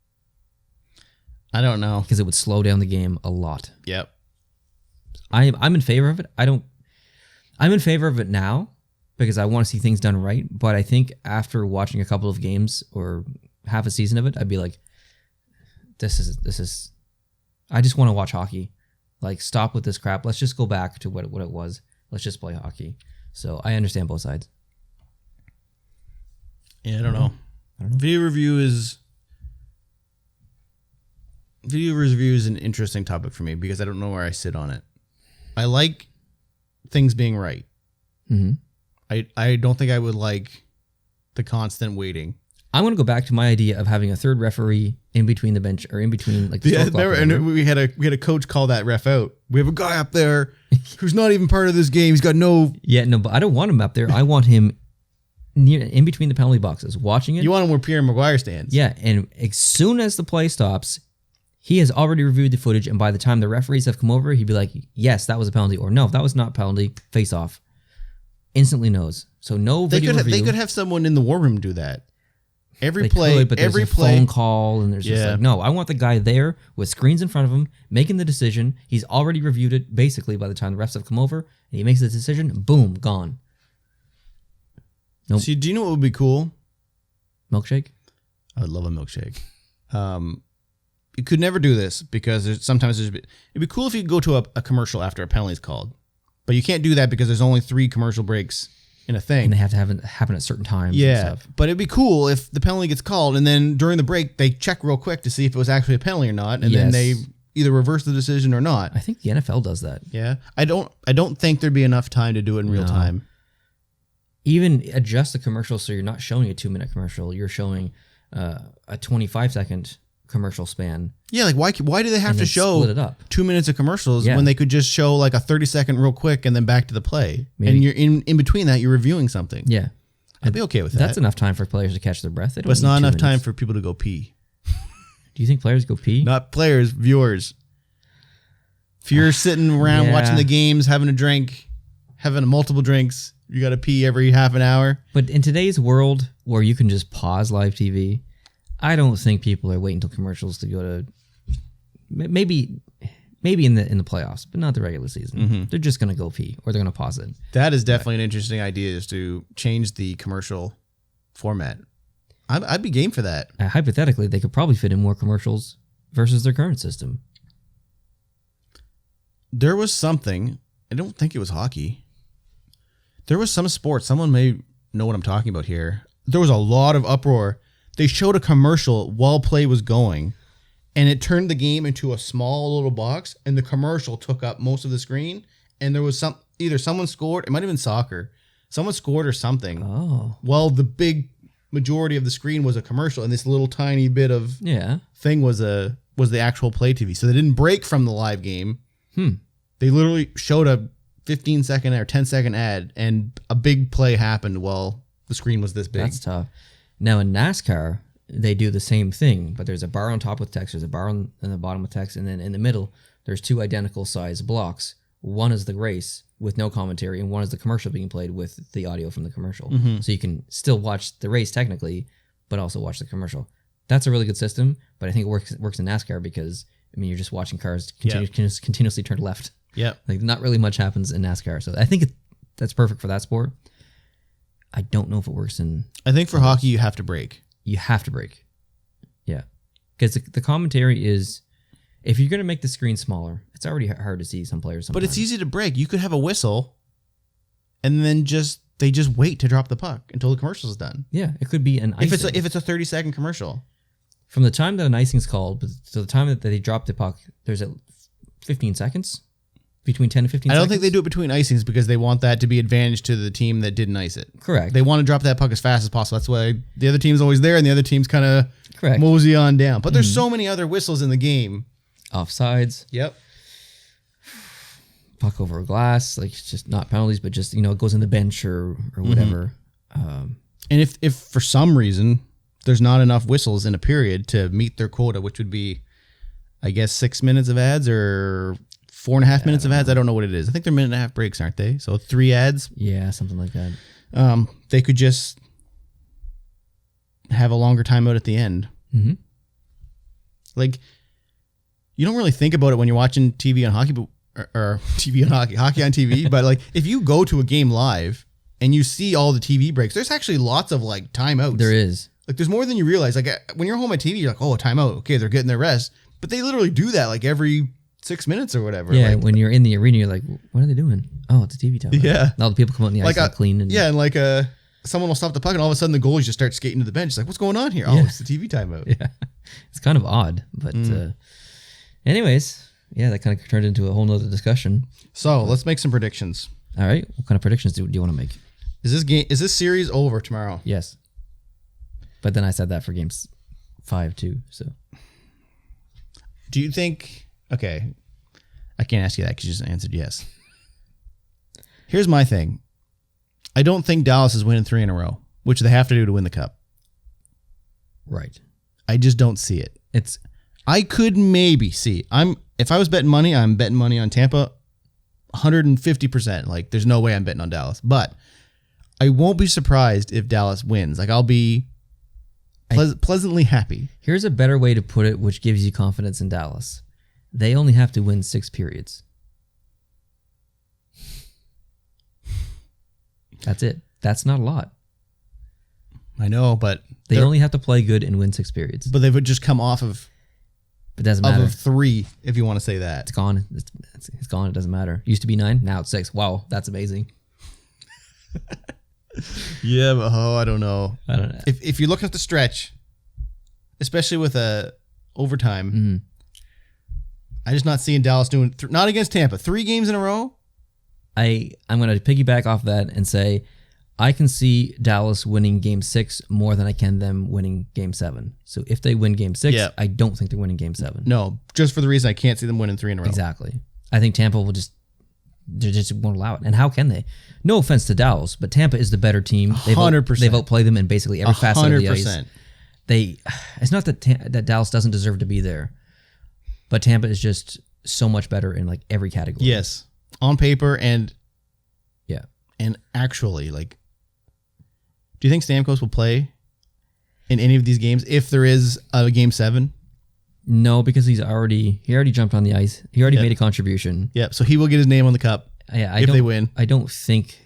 I don't know. Because it would slow down the game a lot. Yep. I'm in favor of it. I'm in favor of it now because I want to see things done right. But I think after watching a couple of games or half a season of it, I'd be like, this is, I just want to watch hockey. Like, stop with this crap. Let's just go back to what it was. Let's just play hockey. So I understand both sides. Yeah, I don't know. Video review is an interesting topic for me because I don't know where I sit on it. I like things being right. Mm-hmm. I don't think I would like the constant waiting. I'm going to go back to my idea of having a third referee in between the bench or in between like the yeah, and we had a coach call that ref out. We have a guy up there who's not even part of this game. He's got no. Yeah, no, but I don't want him up there. I want him in between the penalty boxes, watching it. You want him where Pierre Maguire stands. Yeah, and as soon as the play stops, he has already reviewed the footage, and by the time the referees have come over, he'd be like, yes, that was a penalty, or no, that was not a penalty, face off. Instantly knows. So no video review. They could have someone in the war room do that. Every They play, could, but every there's a play. phone call, and there's just like, no, I want the guy there with screens in front of him, making the decision. He's already reviewed it, basically, by the time the refs have come over, and he makes the decision, boom, gone. Nope. See, do you know what would be cool? Milkshake? I would love a milkshake. You could never do this because it'd be cool if you could go to a commercial after a penalty is called, but you can't do that because there's only 3 commercial breaks in a thing. And they have to have it happen at certain times. Yeah, and stuff. but it'd be cool if the penalty gets called and then during the break they check real quick to see if it was actually a penalty or not, and then they either reverse the decision or not. I think the NFL does that. Yeah, I don't think there'd be enough time to do it in real time. Even adjust the commercial so you're not showing a 2-minute commercial. You're showing a 25-second commercial span. Yeah, like why do they have to show split it up? 2 minutes of commercials when they could just show like a 30-second real quick and then back to the play? Maybe. And you're in between that, you're reviewing something. Yeah. I'd be okay with that. That's enough time for players to catch their breath. They don't but it's need not 2 enough minutes. time for people to go pee. Do you think players go pee? Not players, viewers. If you're sitting around watching the games, having a drink, having multiple drinks, you got to pee every half an hour. But in today's world where you can just pause live TV, I don't think people are waiting until commercials to go to maybe in the playoffs, but not the regular season. Mm-hmm. They're just going to go pee or they're going to pause it. That is definitely an interesting idea, is to change the commercial format. I'd be game for that. Hypothetically, they could probably fit in more commercials versus their current system. There was something, I don't think it was hockey. There was some sport, someone may know what I'm talking about here. There was a lot of uproar. They showed a commercial while play was going, and it turned the game into a small little box, and the commercial took up most of the screen, and there was either someone scored, it might have been soccer, someone scored or something. Oh. Well, the big majority of the screen was a commercial, and this little tiny bit of thing was the actual play TV. So they didn't break from the live game. They literally showed a 15-second or 10-second ad, and a big play happened while the screen was this big. That's tough. Now in NASCAR, they do the same thing, but there's a bar on top with text, there's a bar on the bottom with text, and then in the middle, there's 2 identical size blocks. One is the race with no commentary, and one is the commercial being played with the audio from the commercial. Mm-hmm. So you can still watch the race technically, but also watch the commercial. That's a really good system, but I think it works in NASCAR because, I mean, you're just watching cars continuously turn left. Yep. Like, not really much happens in NASCAR. So I think that's perfect for that sport. I don't know if it works in. I think for hockey, you have to break. You have to break. Yeah. Because the commentary is, if you're going to make the screen smaller, it's already hard to see some players sometimes. But it's easy to break. You could have a whistle, and then they just wait to drop the puck until the commercial is done. Yeah, it could be an icing. If it's a 30-second commercial. From the time that an icing's called to the time that they drop the puck, there's 15 seconds? Between 10 and 15 seconds? I don't think they do it between icings because they want that to be advantage to the team that didn't ice it. Correct. They want to drop that puck as fast as possible. That's why the other team's always there and the other team's kind of mosey on down. But there's so many other whistles in the game. Offsides. Yep. Puck over a glass. Like, it's just not penalties, but just, it goes in the bench or whatever. And if for some reason there's not enough whistles in a period to meet their quota, which would be, I guess, 6 minutes of ads or 4.5 minutes of ads. I don't know what it is. I think they're 1.5 minute breaks, aren't they? So 3 ads. Yeah, something like that. They could just have a longer timeout at the end. Mm-hmm. Like, you don't really think about it when you're watching TV on hockey, or TV on hockey on TV. But like, if you go to a game live and you see all the TV breaks, there's actually lots of like timeouts. There is. Like, there's more than you realize. Like, when you're home at TV, you're like, oh, a timeout. Okay, they're getting their rest. But they literally do that like every 6 minutes or whatever. Yeah, like, when you're in the arena, you're like, what are they doing? Oh, it's a TV timeout. Yeah. All the people come out in the ice and clean. And yeah, and like someone will stop the puck and all of a sudden the goalies just start skating to the bench. It's like, what's going on here? Oh, it's the TV timeout. Yeah. It's kind of odd. But anyways, yeah, that kind of turned into a whole nother discussion. So let's make some predictions. All right. What kind of predictions do you want to make? Is this series over tomorrow? Yes. But then I said that for games 5 too. So do you think, okay, I can't ask you that because you just answered yes. Here's my thing. I don't think Dallas is winning 3 in a row, which they have to do to win the cup. Right. I just don't see it. I could maybe see. If I was betting money, I'm betting money on Tampa 150%. Like, there's no way I'm betting on Dallas. But I won't be surprised if Dallas wins. Like, I'll be pleasantly happy. Here's a better way to put it, which gives you confidence in Dallas. They only have to win 6 periods. That's it. That's not a lot. I know, but they only have to play good and win 6 periods. But they would just come off of. But it doesn't matter. Of 3, if you want to say that. It's gone. It's gone. It doesn't matter. Used to be 9. Now it's 6. Wow, that's amazing. Yeah, but I don't know. I don't know. If you're looking at the stretch, especially with a overtime, I'm just not seeing Dallas doing not against Tampa. 3 games in a row. I'm going to piggyback off that and say I can see Dallas winning Game 6 more than I can them winning Game 7. So if they win Game 6, I don't think they're winning Game 7. No, just for the reason I can't see them winning 3 in a row. Exactly. I think Tampa will they just won't allow it. And how can they? No offense to Dallas, but Tampa is the better team. 100%. They've outplayed them in basically every facet of the ice. 100%. It's not that Dallas doesn't deserve to be there, but Tampa is just so much better in like every category. Yes, on paper and yeah, and actually, like, do you think Stamkos will play in any of these games if there is a Game 7? No, because he already jumped on the ice. He already made a contribution. Yeah, so he will get his name on the cup if they win. I don't think.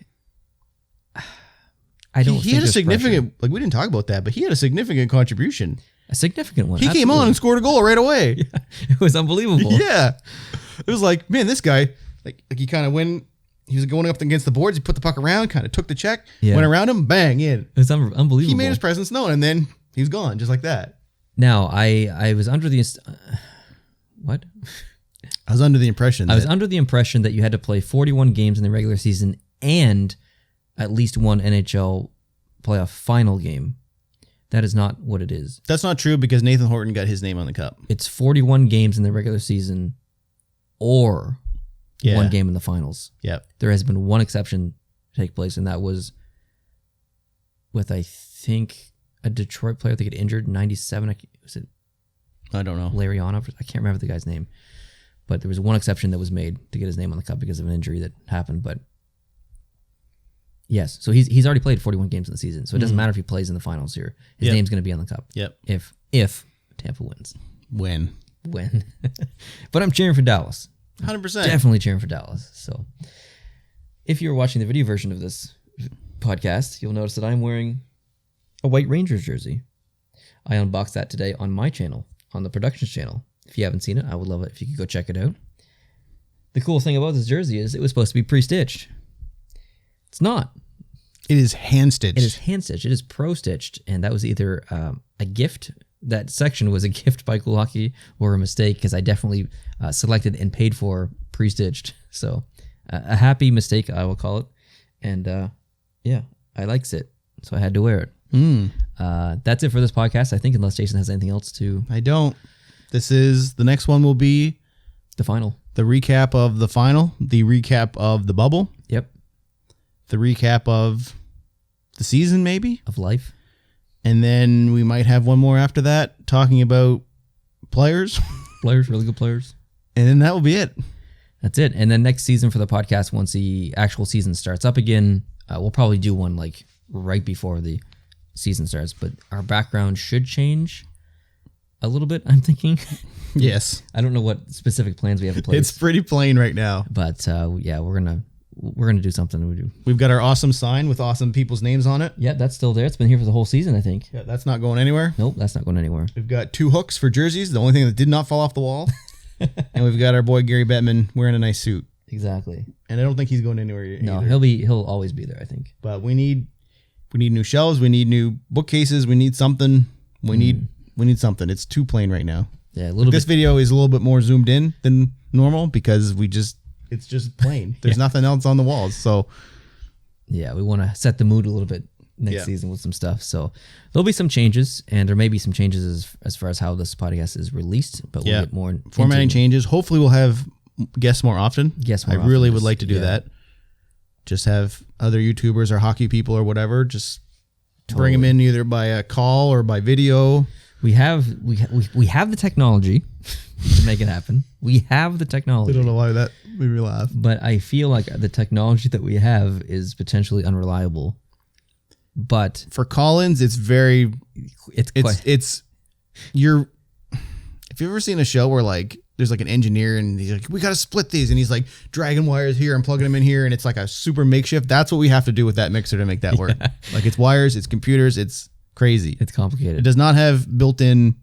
He had a significant pressure. Like, we didn't talk about that, but he had a significant contribution. A significant one. He came on and scored a goal right away. Yeah, it was unbelievable. Yeah, it was like, man, this guy, like he kind of he was going up against the boards. He put the puck around, kind of took the check, went around him, bang, in. It was unbelievable. He made his presence known, and then he was gone just like that. Now, I was under the what? I was under the impression that you had to play 41 games in the regular season and at least one NHL playoff final game. That is not what it is. That's not true because Nathan Horton got his name on the cup. It's 41 games in the regular season or one game in the finals. Yep. There has been one exception to take place, and that was with, I think, a Detroit player that got injured in 97. Was it? I don't know. Larionov? I can't remember the guy's name. But there was one exception that was made to get his name on the cup because of an injury that happened. But yes, so he's already played 41 games in the season, so it doesn't matter if he plays in the finals here. His name's going to be on the cup. Yep. If Tampa wins. When. But I'm cheering for Dallas. 100%. Definitely cheering for Dallas. So if you're watching the video version of this podcast, you'll notice that I'm wearing a White Rangers jersey. I unboxed that today on my channel, on the Productions channel. If you haven't seen it, I would love it if you could go check it out. The cool thing about this jersey is it was supposed to be pre-stitched. It's not. It is hand-stitched. It is hand-stitched. It is pro-stitched, and that was either a gift. That section was a gift by Cool Hockey or a mistake, because I definitely selected and paid for pre-stitched. So a happy mistake, I will call it. And yeah, I likes it, so I had to wear it. That's it for this podcast, I think, unless Jason has anything else to... I don't. The next one will be... The final. The recap of the final, the recap of the bubble. Yep. The recap of the season, maybe? Of life. And then we might have one more after that, talking about players. Players, really good players. And then that will be it. That's it. And then next season for the podcast, once the actual season starts up again, we'll probably do one like right before the season starts. But our background should change a little bit, I'm thinking. Yes. I don't know what specific plans we have in place. It's pretty plain right now. But yeah, we're gonna do something. We've got our awesome sign with awesome people's names on it. Yeah, that's still there. It's been here for the whole season, I think. Yeah, that's not going anywhere. Nope, that's not going anywhere. We've got 2 hooks for jerseys, the only thing that did not fall off the wall. And we've got our boy Gary Bettman wearing a nice suit. Exactly. And I don't think he's going anywhere either. No, he'll always be there, I think. But we need new shelves, we need new bookcases, we need something. We need something. It's too plain right now. Yeah, a little This video is a little bit more zoomed in than normal because it's just plain. There's nothing else on the walls. So yeah, we want to set the mood a little bit next season with some stuff. So there'll be some changes, and there may be some changes as far as how this podcast is released, but we'll get more formatting changes. Hopefully we'll have guests more often. I really would like to do that. Just have other YouTubers or hockey people or whatever, just bring them in either by a call or by video. We have the technology to make it happen. We have the technology. I don't know why that made me laugh. But I feel like the technology that we have is potentially unreliable. But for call-ins, if you've ever seen a show where like there's like an engineer and he's like, we got to split these, and he's like dragging wires here and plugging them in here, and it's like a super makeshift. That's what we have to do with that mixer to make that work. Like it's wires, it's computers, it's crazy. It's complicated. It does not have built-in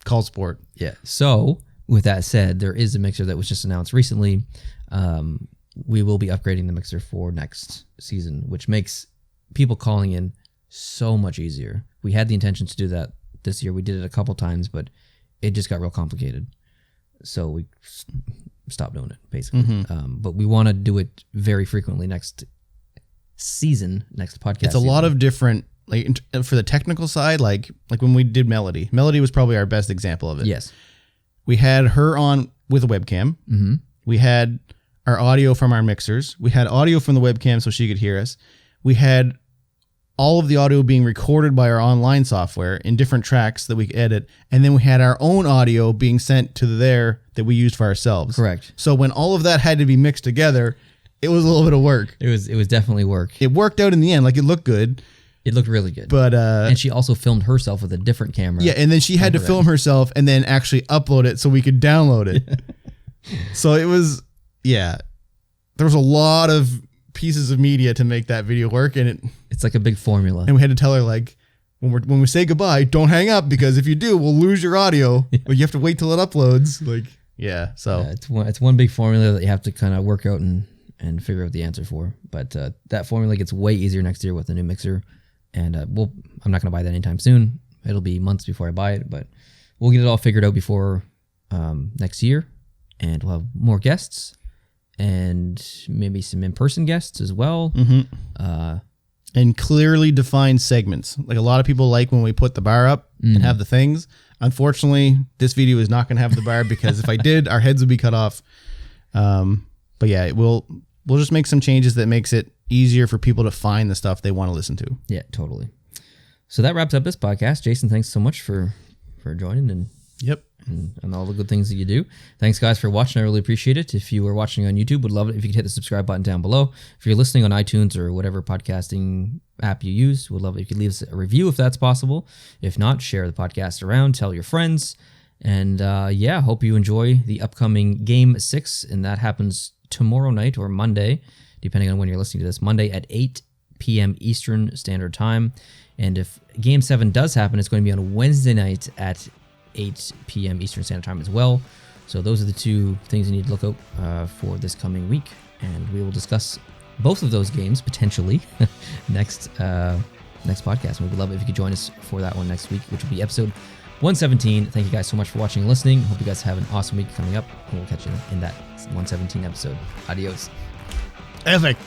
call support. Yeah. So with that said, there is a mixer that was just announced recently. We will be upgrading the mixer for next season, which makes people calling in so much easier. We had the intention to do that this year. We did it a couple times, but it just got real complicated. So we stopped doing it, basically. But we want to do it very frequently next season, next podcast. It's a lot of different, like for the technical side, like when we did Melody. Melody was probably our best example of it. Yes. We had her on with a webcam. We had our audio from our mixers. We had audio from the webcam so she could hear us. We had all of the audio being recorded by our online software in different tracks that we could edit. And then we had our own audio being sent to there that we used for ourselves. Correct. So when all of that had to be mixed together, it was a little bit of work. It was definitely work. It worked out in the end. Like it looked good. It looked really good. But and she also filmed herself with a different camera. Yeah, and then she had to film herself and then actually upload it so we could download it. So it was, there was a lot of pieces of media to make that video work, and it's like a big formula. And we had to tell her, like, when we say goodbye, don't hang up, because if you do, we'll lose your audio. But you have to wait till it uploads. Like, it's one big formula that you have to kind of work out and figure out the answer for. But that formula gets way easier next year with the new mixer. And I'm not going to buy that anytime soon. It'll be months before I buy it, but we'll get it all figured out before next year, and we'll have more guests and maybe some in-person guests as well. And clearly defined segments. Like a lot of people like when we put the bar up and have the things. Unfortunately, this video is not going to have the bar because if I did, our heads would be cut off. But yeah, we'll just make some changes that makes it easier for people to find the stuff they want to listen to. Yeah, totally. So that wraps up this podcast. Jason, thanks so much for joining and and all the good things that you do. Thanks, guys, for watching. I really appreciate it. If you are watching on YouTube, would love it if you could hit the subscribe button down below. If you're listening on iTunes or whatever podcasting app you use, would love it if you could leave us a review if that's possible. If not, share the podcast around, tell your friends. And hope you enjoy the upcoming Game 6, and that happens tomorrow night or Monday depending on when you're listening to this, Monday at 8 p.m. Eastern Standard Time. And if Game 7 does happen, it's going to be on Wednesday night at 8 p.m. Eastern Standard Time as well. So those are the two things you need to look out for this coming week. And we will discuss both of those games potentially next podcast. We would love it if you could join us for that one next week, which will be episode 117. Thank you guys so much for watching and listening. Hope you guys have an awesome week coming up, and we'll catch you in that 117 episode. Adios. Perfect.